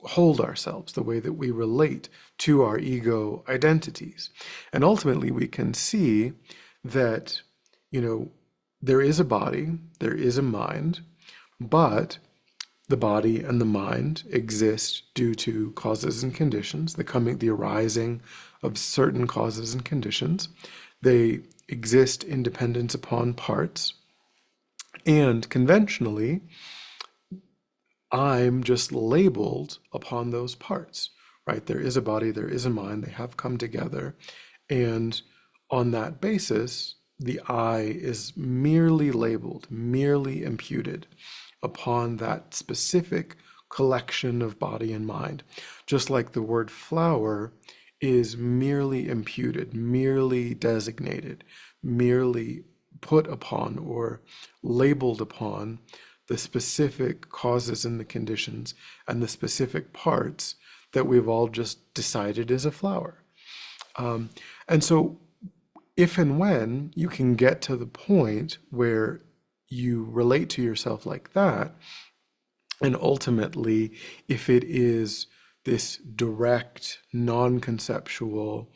hold ourselves, the way that we relate to our ego identities. And ultimately, we can see that, there is a body, there is a mind, But the body and the mind exist due to causes and conditions, the arising of certain causes and conditions. They exist in dependence upon parts. And conventionally, I'm just labeled upon those parts, right? There is a body, there is a mind, they have come together. And on that basis, the I is merely labeled, merely imputed upon that specific collection of body and mind. Just like the word flower is merely imputed, merely designated, merely put upon or labeled upon the specific causes and the conditions and the specific parts that we've all just decided is a flower. And so if and when you can get to the point where you relate to yourself like that, and ultimately, if it is this direct, non-conceptual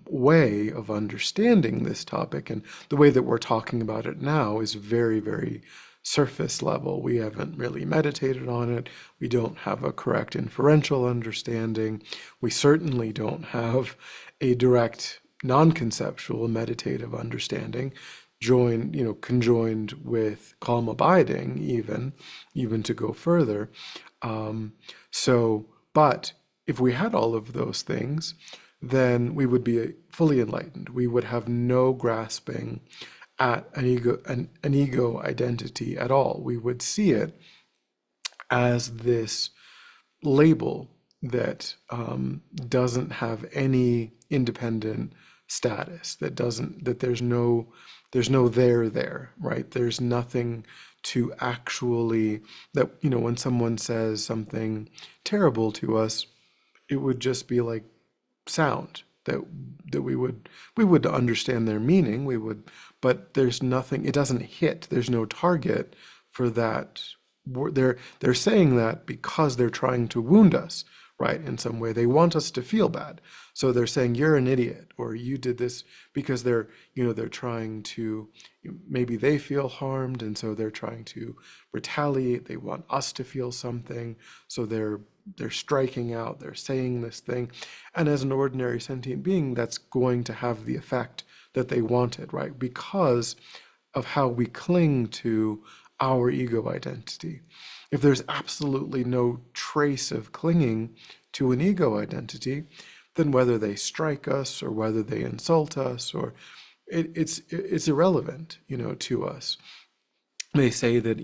way of understanding this topic, and the way that we're talking about it now is very, very surface level. We haven't really meditated on it. We don't have a correct inferential understanding. We certainly don't have a direct non-conceptual meditative understanding conjoined with calm abiding, even to go further. But if we had all of those things, then we would be fully enlightened. We would have no grasping at an ego identity at all. We would see it as this label that doesn't have any independent status, that there's no there, right? There's nothing to actually, that, when someone says something terrible to us, it would just be like sound that we would understand their meaning, but there's nothing, it doesn't hit, there's no target for that. They're saying that because they're trying to wound us, right? In some way, they want us to feel bad. So they're saying you're an idiot, or you did this, because they're trying to, maybe they feel harmed, and so they're trying to retaliate. They want us to feel something, so they're striking out, they're saying this thing. And as an ordinary sentient being, that's going to have the effect that they wanted, right? Because of how we cling to our ego identity. If there's absolutely no trace of clinging to an ego identity, then whether they strike us or whether they insult us, or it's irrelevant, to us. They say that,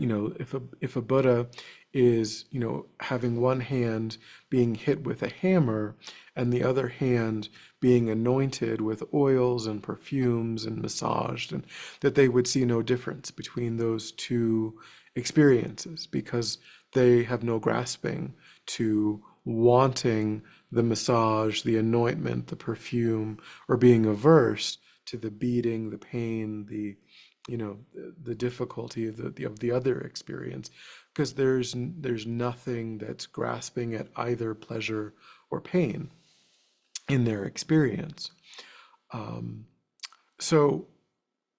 if a Buddha is, having one hand being hit with a hammer and the other hand being anointed with oils and perfumes and massaged, and that they would see no difference between those two experiences, because they have no grasping to wanting the massage, the anointment, the perfume, or being averse to the beating, the pain, the difficulty of the other experience, because there's nothing that's grasping at either pleasure or pain in their experience. So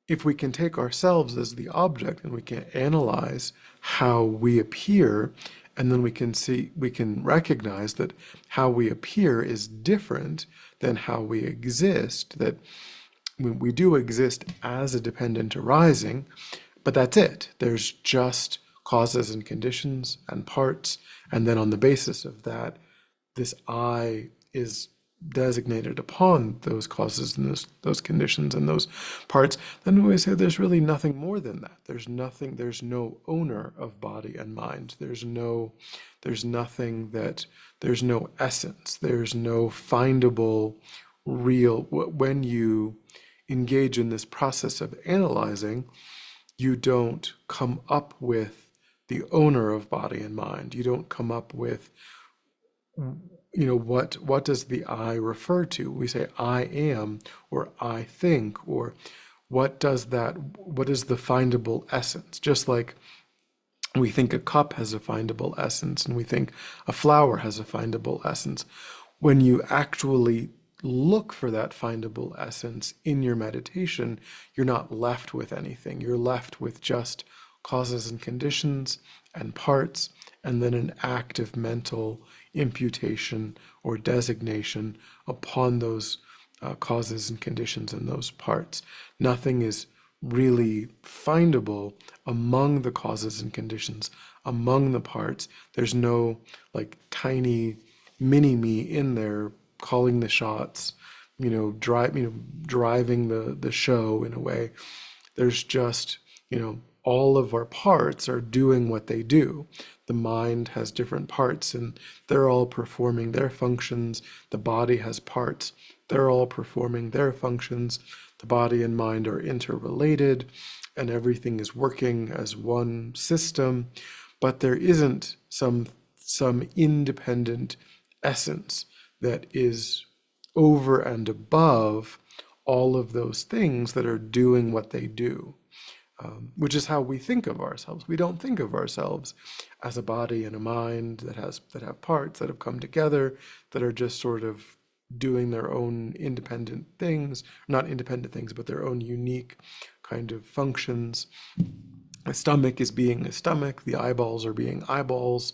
if we can take ourselves as the object and we can analyze how we appear, and then we can recognize that how we appear is different than how we exist, that we do exist as a dependent arising, but that's it. There's just causes and conditions and parts, and then on the basis of that, this I is designated upon those causes and those conditions and those parts. Then we say there's really nothing more than that. There's no owner of body and mind. There's no essence. There's no findable real. When you engage in this process of analyzing, you don't come up with the owner of body and mind. You don't come up with, what does the I refer to? We say I am, or I think, or what is the findable essence? Just like we think a cup has a findable essence, and we think a flower has a findable essence. When you actually look for that findable essence in your meditation, you're not left with anything. You're left with just causes and conditions and parts, and then an act of mental imputation or designation upon those causes and conditions and those parts. Nothing is really findable among the causes and conditions, among the parts. There's no like tiny mini me in there calling the shots, driving the show in a way. There's just, all of our parts are doing what they do. The mind has different parts and they're all performing their functions. The body has parts. They're all performing their functions. The body and mind are interrelated and everything is working as one system, but there isn't some independent essence that is over and above all of those things that are doing what they do, which is how we think of ourselves. We don't think of ourselves as a body and a mind that have parts that have come together that are just sort of doing their own independent things, not independent things, but their own unique kind of functions. The stomach is being a stomach, the eyeballs are being eyeballs,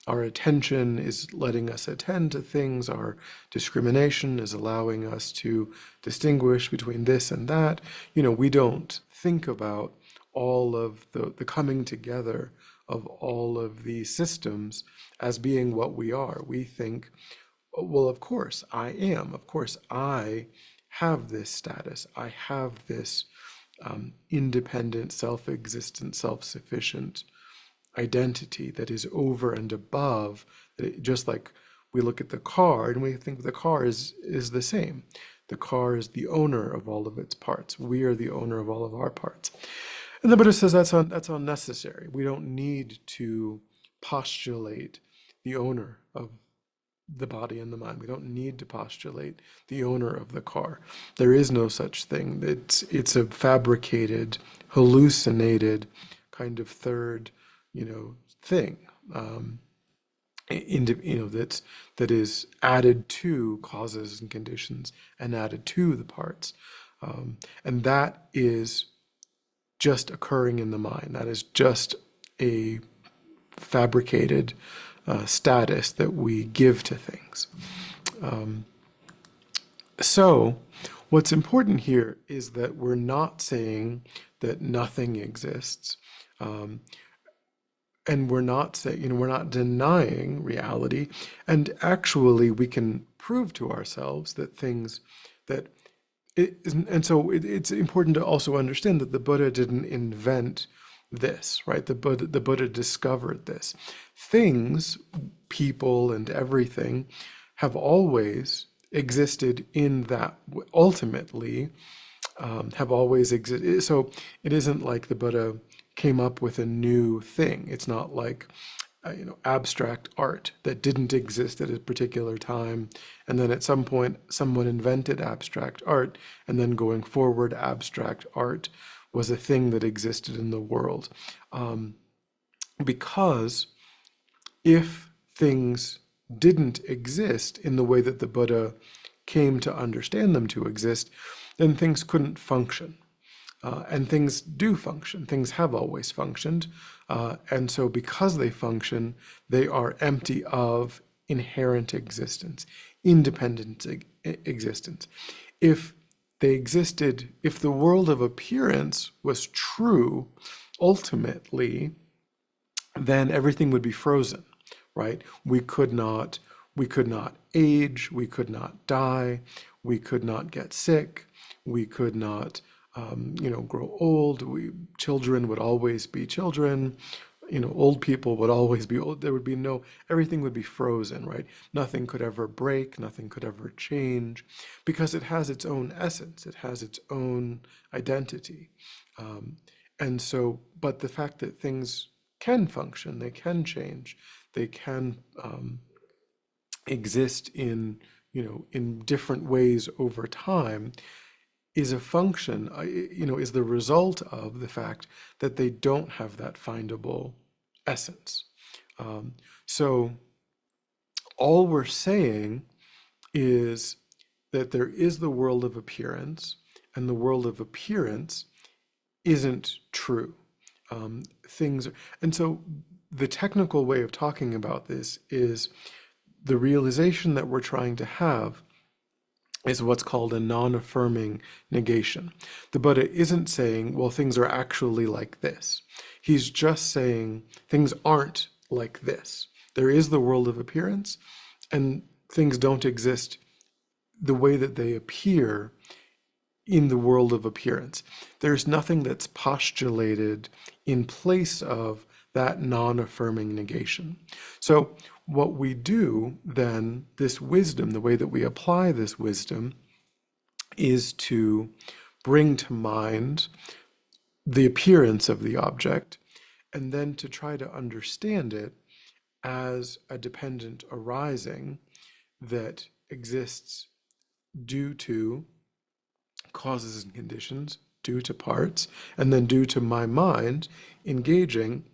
our attention is letting us attend to things, our discrimination is allowing us to distinguish between this and that. We don't think about all of the coming together of all of these systems as being what we are. We think, well, of course I am. Of course I have this status. I have this independent, self-existent, self-sufficient identity that is over and above. Just like we look at the car and we think the car is the same. The car is the owner of all of its parts. We are the owner of all of our parts. And the Buddha says that's unnecessary. We don't need to postulate the owner of the body and the mind. We don't need to postulate the owner of the car. There is no such thing. It's a fabricated, hallucinated kind of third, thing. That is added to causes and conditions and added to the parts, and that is just occurring in the mind. That is just a fabricated status that we give to things. So what's important here is that we're not saying that nothing exists, and we're not saying, we're not denying reality. And actually, we can prove to ourselves that things that and so it's important to also understand that the Buddha didn't invent this, right? The Buddha discovered this. Things, people, and everything have always existed in that, ultimately, have always existed. So it isn't like the Buddha came up with a new thing. It's not like abstract art that didn't exist at a particular time, and then at some point someone invented abstract art, and then going forward abstract art was a thing that existed in the world. Because if things didn't exist in the way that the Buddha came to understand them to exist, then things couldn't function. And things do function. Things have always functioned. And so because they function, they are empty of inherent existence, independent existence. If they existed, if the world of appearance was true, ultimately, then everything would be frozen, right? We could not age, we could not die, we could not get sick, we could not grow old. Children would always be children. Old people would always be old. There would be everything would be frozen, right? Nothing could ever break, nothing could ever change, because it has its own essence. It has its own identity. And so, but the fact that things can function, they can change, they can exist in different ways over time, is a function, is the result of the fact that they don't have that findable essence. So all we're saying is that there is the world of appearance, and the world of appearance isn't true. things. And so the technical way of talking about this is the realization that we're trying to have is what's called a non-affirming negation. The Buddha isn't saying, well, things are actually like this. He's just saying things aren't like this. There is the world of appearance, and things don't exist the way that they appear in the world of appearance. There's nothing that's postulated in place of that non-affirming negation. So what we do then, this wisdom, the way that we apply this wisdom, is to bring to mind the appearance of the object and then to try to understand it as a dependent arising that exists due to causes and conditions, due to parts, and then due to my mind engaging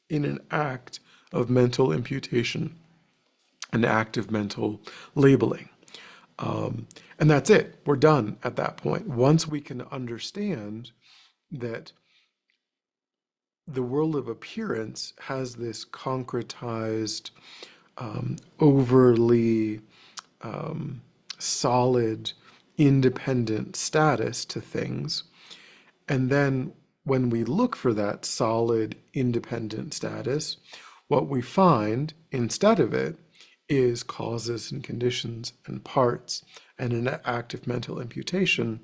in an act of mental imputation, an act of mental labeling. And that's it. We're done at that point. Once we can understand that the world of appearance has this concretized, overly solid, independent status to things. And then when we look for that solid, independent status, what we find instead of it is causes and conditions and parts and an act of mental imputation.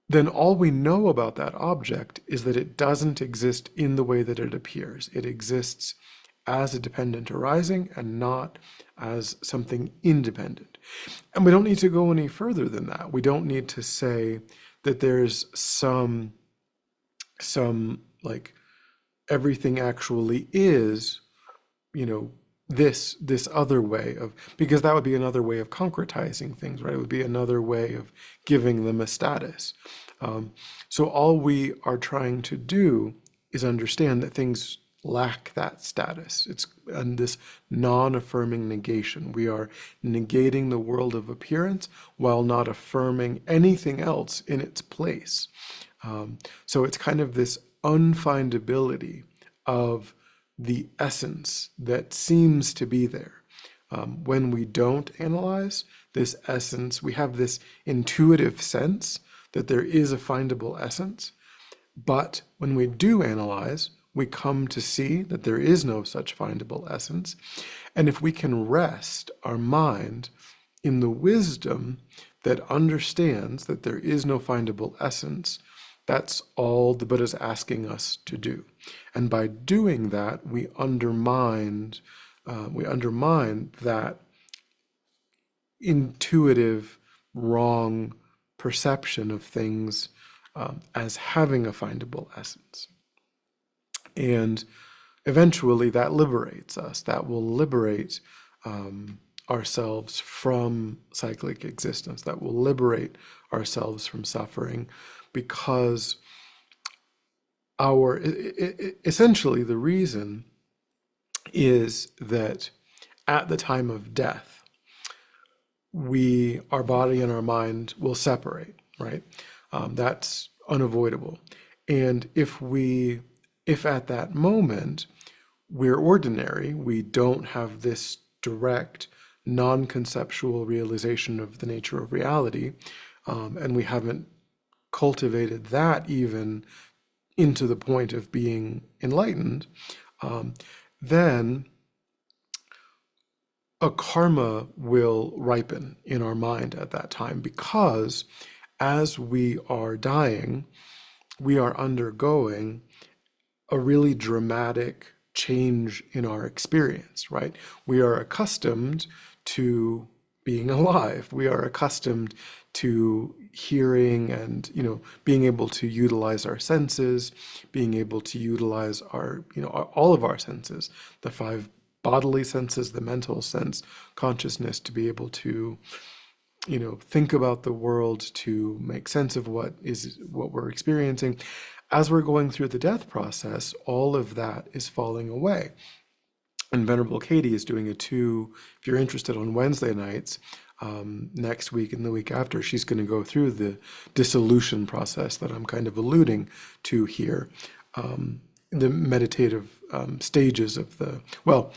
Then all we know about that object is that it doesn't exist in the way that it appears. It exists as a dependent arising and not as something independent. And we don't need to go any further than that. We don't need to say that there's some like everything actually is, this other way of, because that would be another way of concretizing things, right? It would be another way of giving them a status. So all we are trying to do is understand that things lack that status. It's this non-affirming negation. We are negating the world of appearance while not affirming anything else in its place. So it's kind of this unfindability of the essence that seems to be there. When we don't analyze this essence, we have this intuitive sense that there is a findable essence. But when we do analyze, we come to see that there is no such findable essence. And if we can rest our mind in the wisdom that understands that there is no findable essence, that's all the Buddha's asking us to do. And by doing that, we undermine that intuitive, wrong perception of things as having a findable essence. And eventually that liberates us. That will liberate ourselves from cyclic existence. That will liberate ourselves from suffering, because essentially the reason is that at the time of death, our body and our mind will separate, right? That's unavoidable. And if at that moment we're ordinary, we don't have this direct non-conceptual realization of the nature of reality, and we haven't cultivated that even into the point of being enlightened, then a karma will ripen in our mind at that time, because as we are dying, we are undergoing a really dramatic change in our experience, right? We are accustomed to being alive. We are accustomed to hearing and, being able to utilize our senses, being able to utilize all of our senses, the five bodily senses, the mental sense, consciousness, to be able to, think about the world, to make sense of what we're experiencing. As we're going through the death process, all of that is falling away. And Venerable Katie is doing if you're interested, on Wednesday nights, next week and the week after, she's going to go through the dissolution process that I'm kind of alluding to here. the meditative stages of the, well,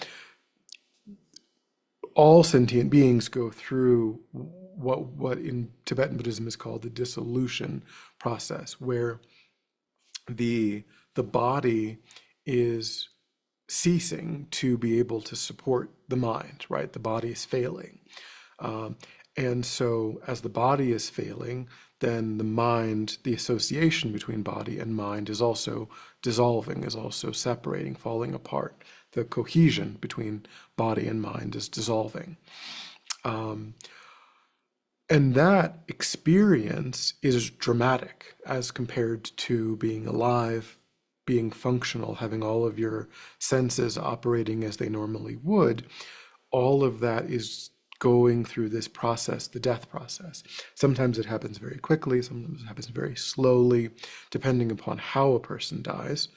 all sentient beings go through what in Tibetan Buddhism is called the dissolution process, where the body is ceasing to be able to support the mind, right? The body is failing. Um, and so as the body is failing, then the mind, the association between body and mind is also dissolving, is also separating, falling apart. The cohesion between body and mind is dissolving. And that experience is dramatic as compared to being alive, being functional, having all of your senses operating as they normally would. All of that is going through this process, the death process. Sometimes it happens very quickly, sometimes it happens very slowly, depending upon how a person dies.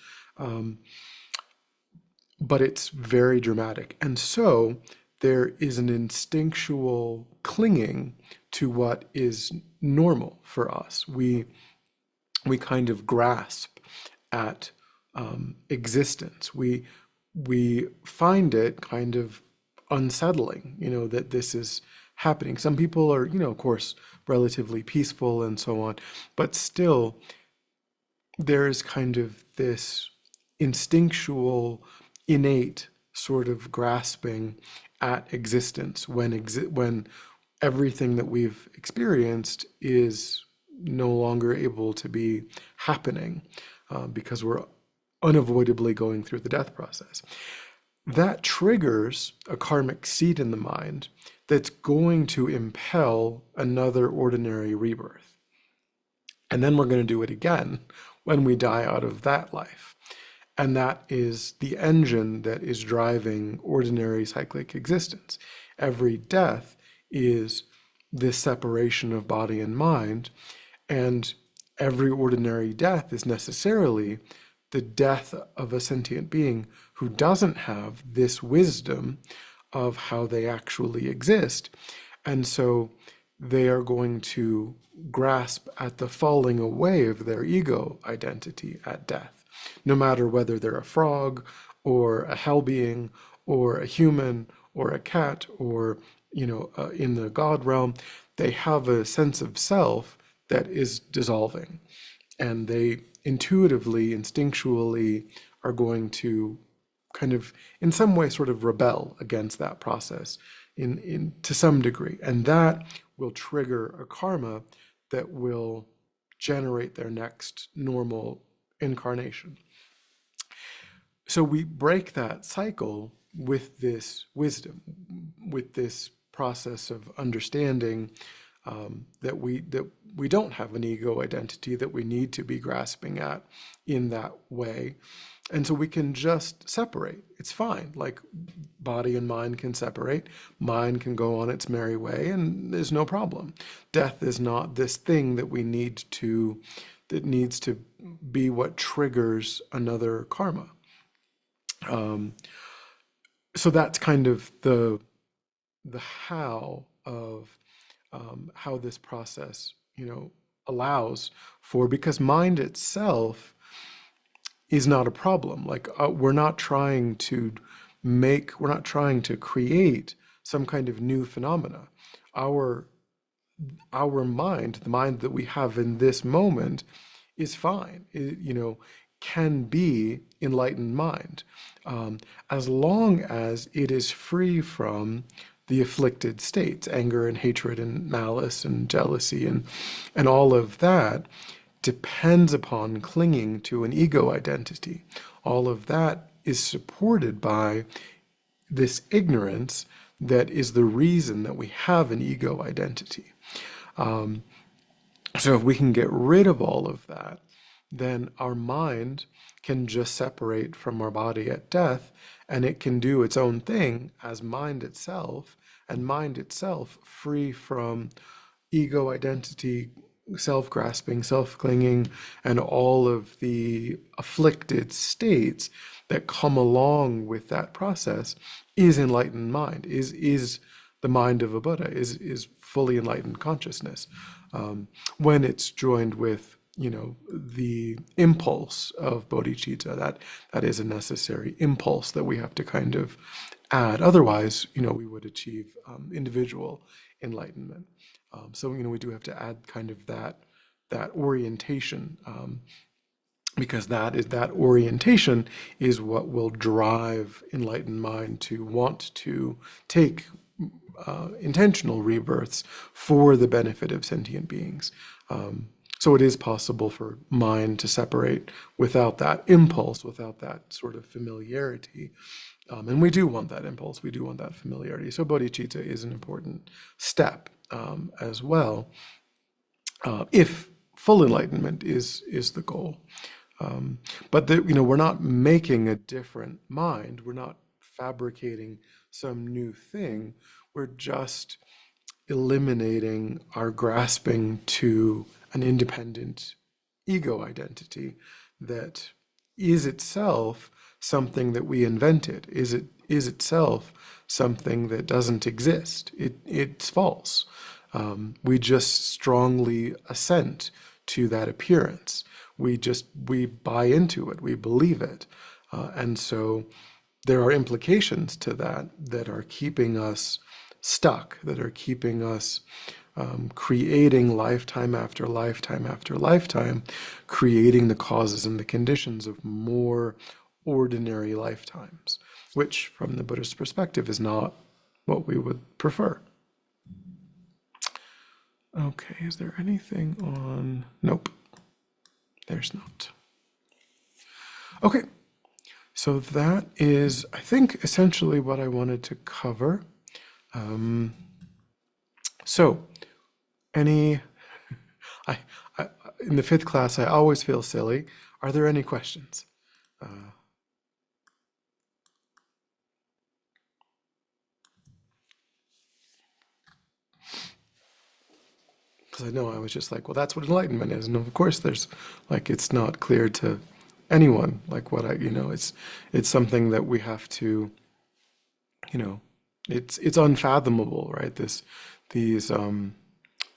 But it's very dramatic. And so there is an instinctual clinging to what is normal for us. We kind of grasp at existence. We find it kind of unsettling, that this is happening. Some people are, of course, relatively peaceful and so on, but still there is kind of this instinctual, innate sort of grasping at existence when everything that we've experienced is no longer able to be happening because we're unavoidably going through the death process. That triggers a karmic seed in the mind that's going to impel another ordinary rebirth. And then we're going to do it again when we die out of that life. And that is the engine that is driving ordinary cyclic existence. Every death is this separation of body and mind, and every ordinary death is necessarily the death of a sentient being who doesn't have this wisdom of how they actually exist. And so they are going to grasp at the falling away of their ego identity at death, no matter whether they're a frog or a hell being or a human or a cat or, in the God realm. They have a sense of self that is dissolving, and they intuitively, instinctually are going to kind of, in some way, sort of rebel against that process in to some degree. And that will trigger a karma that will generate their next normal incarnation. So we break that cycle with this wisdom, with this process of understanding that we don't have an ego identity that we need to be grasping at in that way. And so we can just separate. It's fine. Like body and mind can separate. Mind can go on its merry way, and there's no problem. Death is not this thing that that needs to be what triggers another karma. So that's kind of the how of how this process, allows for, because mind itself is not a problem. Like we're not trying to create some kind of new phenomena. Our mind, the mind that we have in this moment, is fine. It, can be enlightened mind, as long as it is free from the afflicted states, anger and hatred and malice and jealousy and all of that depends upon clinging to an ego identity. All of that is supported by this ignorance that is the reason that we have an ego identity. So if we can get rid of all of that, then our mind can just separate from our body at death, and it can do its own thing as mind itself, and mind itself free from ego identity, self-grasping, self-clinging, and all of the afflicted states that come along with that process, is enlightened mind, is the mind of a Buddha, is fully enlightened consciousness, when it's joined with the impulse of bodhicitta. That is a necessary impulse that we have to kind of add. Otherwise, we would achieve individual enlightenment. So, we do have to add kind of that orientation, because that orientation is what will drive enlightened mind to want to take intentional rebirths for the benefit of sentient beings. So it is possible for mind to separate without that impulse, without that sort of familiarity. And we do want that impulse, we do want that familiarity. So bodhicitta is an important step as well, if full enlightenment is the goal. But we're not making a different mind. We're not fabricating some new thing. We're just eliminating our grasping to an independent ego identity that is itself something that we invented, is itself something that doesn't exist. It's false. We just strongly assent to that appearance. We buy into it, we believe it. And so there are implications to that are keeping us stuck, that are keeping us creating lifetime after lifetime after lifetime, creating the causes and the conditions of more ordinary lifetimes, which from the Buddhist perspective is not what we would prefer. Okay, is there anything on? Nope, there's not. Okay, so that is, I think, essentially what I wanted to cover. So, any, I, in the 5th class, I always feel silly. Are there any questions? Because I know I was just like, well, that's what enlightenment is. And of course, there's it's not clear to anyone, what it's something that we have to, it's unfathomable, right?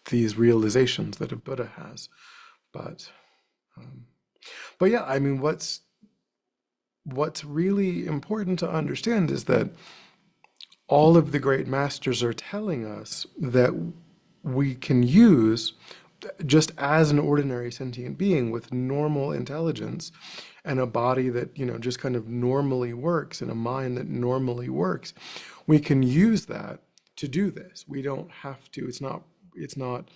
These realizations that a Buddha has. But yeah, I mean, what's really important to understand is that all of the great masters are telling us that we can use, just as an ordinary sentient being with normal intelligence and a body that just kind of normally works and a mind that normally works, we can use that to do this. We don't have to. It's not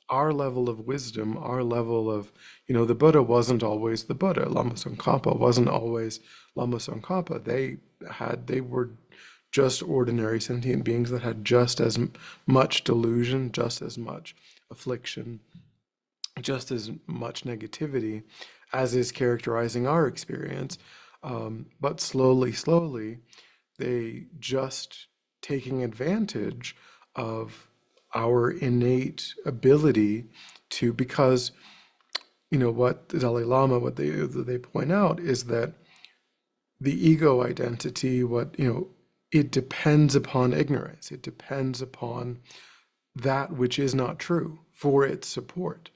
our level of wisdom, our level of, the Buddha wasn't always the Buddha. Lama Tsongkhapa wasn't always Lama Tsongkhapa. They were just ordinary sentient beings that had just as much delusion, just as much affliction, just as much negativity as is characterizing our experience. But slowly, they just taking advantage of our innate ability to, because what the Dalai Lama, what they point out is that the ego identity, it depends upon ignorance. It depends upon that which is not true for its support.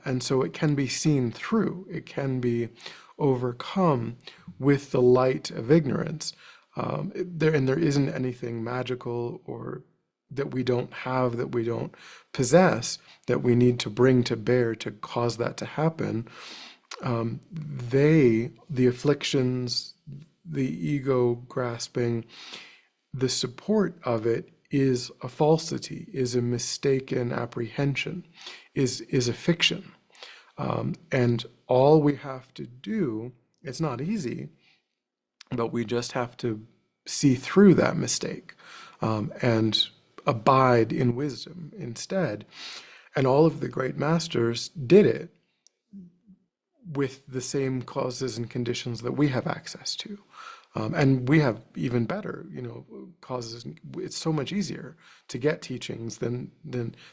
And so it can be seen through, it can be overcome with the light of ignorance. There isn't anything magical or that we don't have, that we don't possess, that we need to bring to bear to cause that to happen. The afflictions, the ego grasping, the support of it is a falsity, is a mistaken apprehension, is a fiction. And all we have to do, it's not easy, but we just have to see through that mistake, and abide in wisdom instead. And all of the great masters did it with the same causes and conditions that we have access to. And we have even better, causes. It's so much easier to get teachings than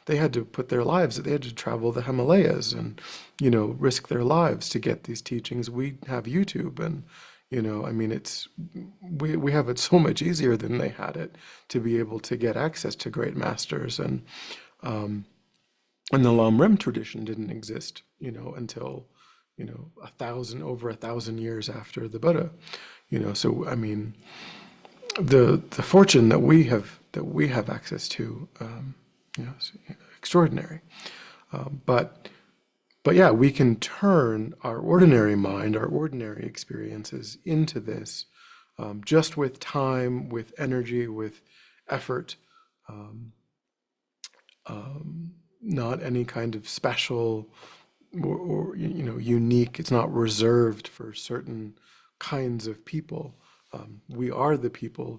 they had to put their lives. They had to travel the Himalayas and, risk their lives to get these teachings. We have YouTube, and I mean, we have it so much easier than they had it to be able to get access to great masters. And And the lamrim tradition didn't exist, until, over 1,000 years after the Buddha. So I mean, the fortune that we have access to, is extraordinary. But yeah, we can turn our ordinary mind, our ordinary experiences into this, just with time, with energy, with effort, not any kind of special or unique. It's not reserved for certain kinds of people. We are the people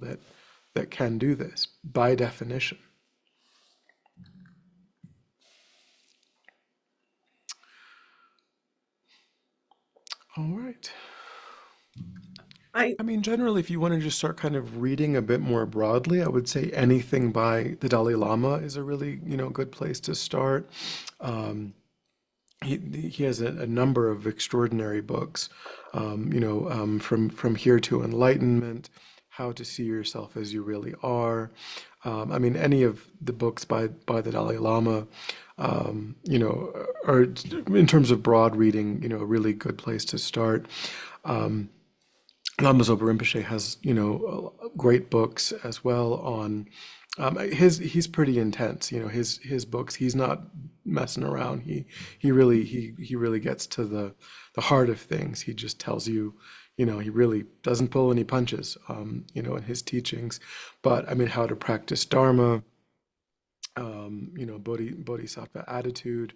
that can do this by definition. All right. I I mean, generally, if you want to just start kind of reading a bit more broadly, I would say anything by the Dalai Lama is a really, good place to start. Um, he has a number of extraordinary books, from here to Enlightenment, How to See Yourself as You Really Are. I mean, any of the books by the Dalai Lama, are in terms of broad reading, a really good place to start. Lama Zopa Rinpoche has, great books as well on he's pretty intense, his books. He's not messing around. He really gets to the heart of things. He just tells you, he really doesn't pull any punches, in his teachings. But I mean, how to practice Dharma, Bodhisattva attitude.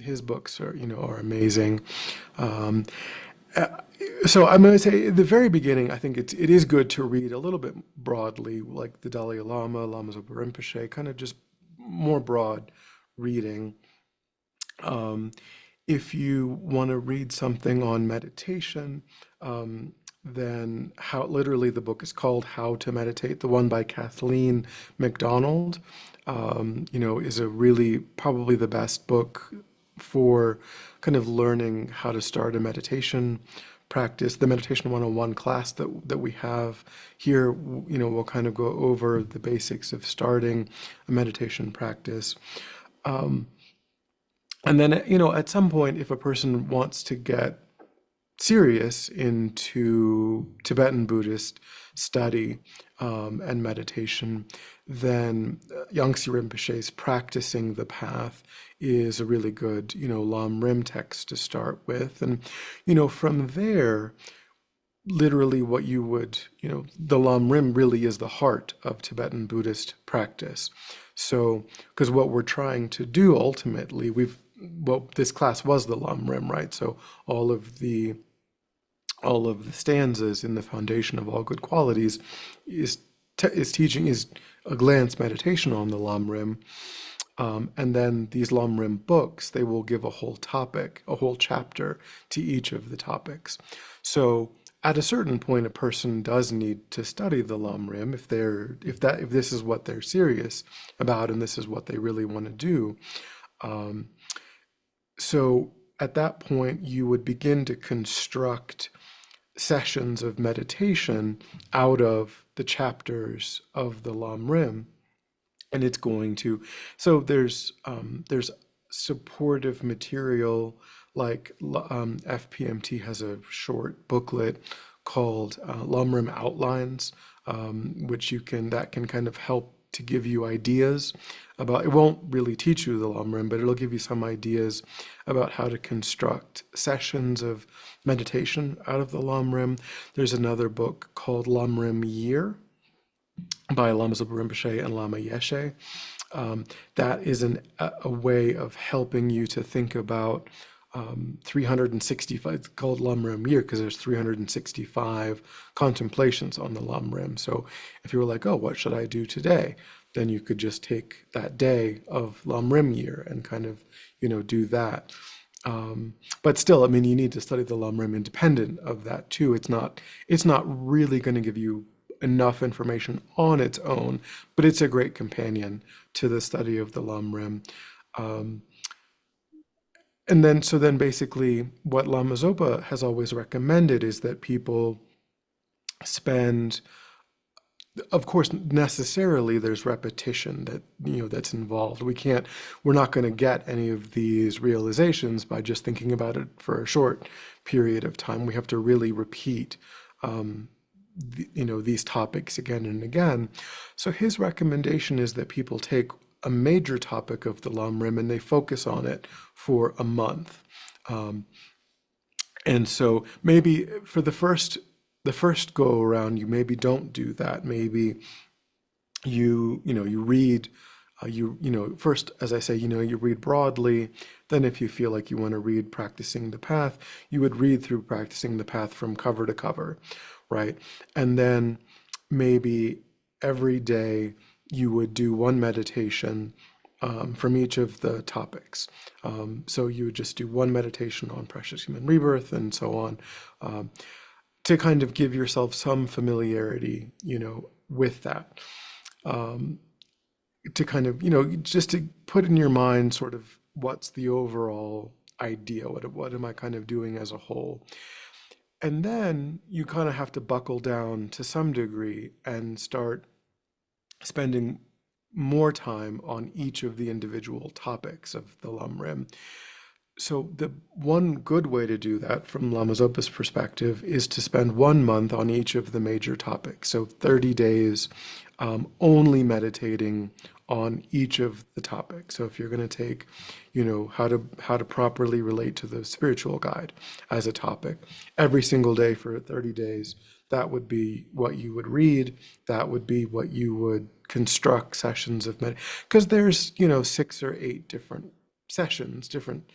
His books are amazing. Um, so I'm going to say at the very beginning, I think it is good to read a little bit broadly, like the Dalai Lama, Lama Zopa Rinpoche, kind of just more broad reading. Um, if you want to read something on meditation, then how literally the book is called How to Meditate. The one by Kathleen McDonald, is a really probably the best book for kind of learning how to start a meditation practice. The Meditation 101 class that we have here, we'll kind of go over the basics of starting a meditation practice. And then, at some point, if a person wants to get serious into Tibetan Buddhist study, and meditation, then Yangtze Rinpoche's Practicing the Path is a really good, lamrim text to start with. And, from there, literally what you would, the lamrim really is the heart of Tibetan Buddhist practice. So, because what we're trying to do ultimately, well, this class was the lamrim, right? So all of the stanzas in the foundation of all good qualities is is a glance meditation on the lamrim. And then these lamrim books, they will give a whole topic, a whole chapter to each of the topics. So at a certain point, a person does need to study the lamrim if this is what they're serious about and this is what they really want to do. So at that point, you would begin to construct sessions of meditation out of the chapters of the lamrim, and it's going to. So there's supportive material like FPMT has a short booklet called Lamrim Outlines, which that can kind of help to give you ideas about. It won't really teach you the Lamrim, but it'll give you some ideas about how to construct sessions of meditation out of the Lamrim. There's another book called Lamrim Year by Lama Zopa Rinpoche and Lama Yeshe. That is a way of helping you to think about 365. It's called Lamrim Year because there's 365 contemplations on the Lamrim. So if you were like, oh, what should I do today? Then you could just take that day of Lamrim Year and kind of, do that. But still, I mean, you need to study the Lamrim independent of that too. It's not really going to give you enough information on its own, but it's a great companion to the study of the Lamrim. Um, so then basically what Lama Zopa has always recommended is that people spend of course, necessarily there's repetition that, that's involved. We're not going to get any of these realizations by just thinking about it for a short period of time. We have to really repeat, these topics again and again. So his recommendation is that people take a major topic of the lamrim and they focus on it for a month. Um, and so maybe for the first go around, you maybe don't do that. Maybe you read, first, as I say, you read broadly. Then if you feel like you want to read Practicing the Path, you would read through Practicing the Path from cover to cover, right? And then maybe every day you would do one meditation, from each of the topics. So you would just do one meditation on precious human rebirth and so on, um, to kind of give yourself some familiarity, with that, to kind of, just to put in your mind sort of what's the overall idea, what am I kind of doing as a whole. And then you kind of have to buckle down to some degree and start spending more time on each of the individual topics of the Lamrim. So the one good way to do that from Lama Zopa's perspective is to spend 1 month on each of the major topics. So 30 days, only meditating on each of the topics. So if you're going to take, how to properly relate to the spiritual guide as a topic every single day for 30 days, that would be what you would read. That would be what you would construct sessions of meditation. Because there's, 6 or 8 different sessions, different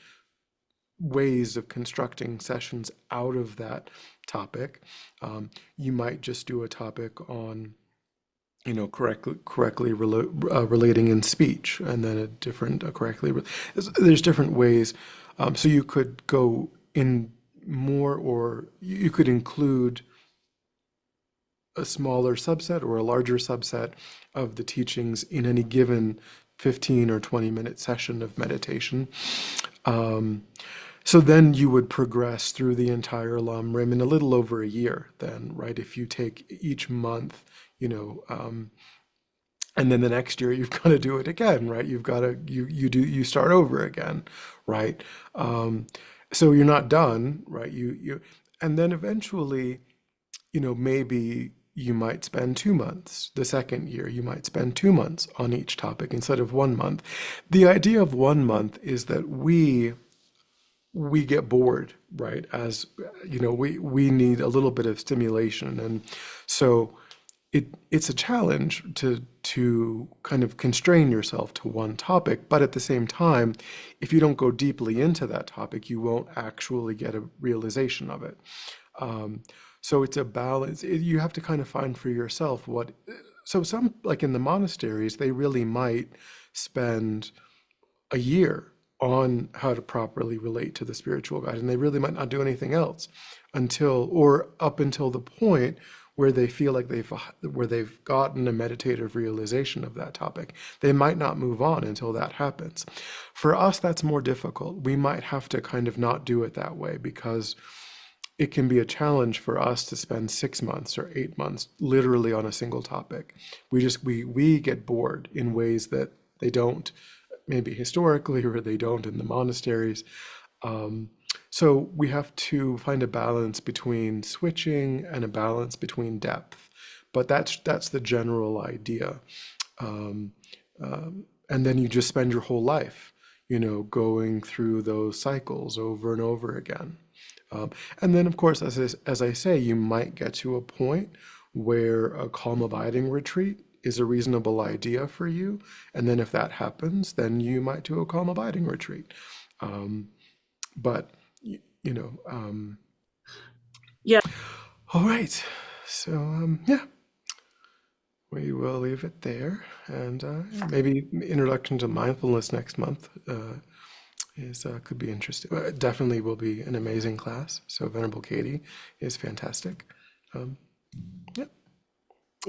ways of constructing sessions out of that topic. You might just do a topic on, correctly relating in speech, and then a different there's different ways. So you could go in more, or you could include a smaller subset or a larger subset of the teachings in any given 15 or 20-minute session of meditation. Um, so then you would progress through the entire Lam Rim in a little over a year then, right? If you take each month, and then the next year you've got to do it again, right? You start over again, right? So you're not done, right? And then eventually, maybe you might spend 2 months. The second year, you might spend 2 months on each topic instead of 1 month. The idea of 1 month is that we get bored, right? As we need a little bit of stimulation, and so it's a challenge to kind of constrain yourself to one topic. But at the same time, if you don't go deeply into that topic, you won't actually get a realization of it. So it's a balance. You have to kind of find for yourself what. So some, like in the monasteries, they really might spend a year on how to properly relate to the spiritual guide, and they really might not do anything else up until the point where they feel like they've gotten a meditative realization of that topic. They might not move on until that happens. For us, that's more difficult. We might have to kind of not do it that way, because it can be a challenge for us to spend 6 months or 8 months literally on a single topic. We get bored in ways that they don't, maybe historically, or they don't in the monasteries. So we have to find a balance between switching and a balance between depth. But that's the general idea. Um, and then you just spend your whole life, going through those cycles over and over again. And then, of course, as I say, you might get to a point where a calm abiding retreat is a reasonable idea for you. And then if that happens, then you might do a calm abiding retreat. But, you know, Yeah. all right. So, yeah, we will leave it there. And maybe introduction to mindfulness next month is could be interesting. Definitely will be an amazing class. So Venerable Katie is fantastic.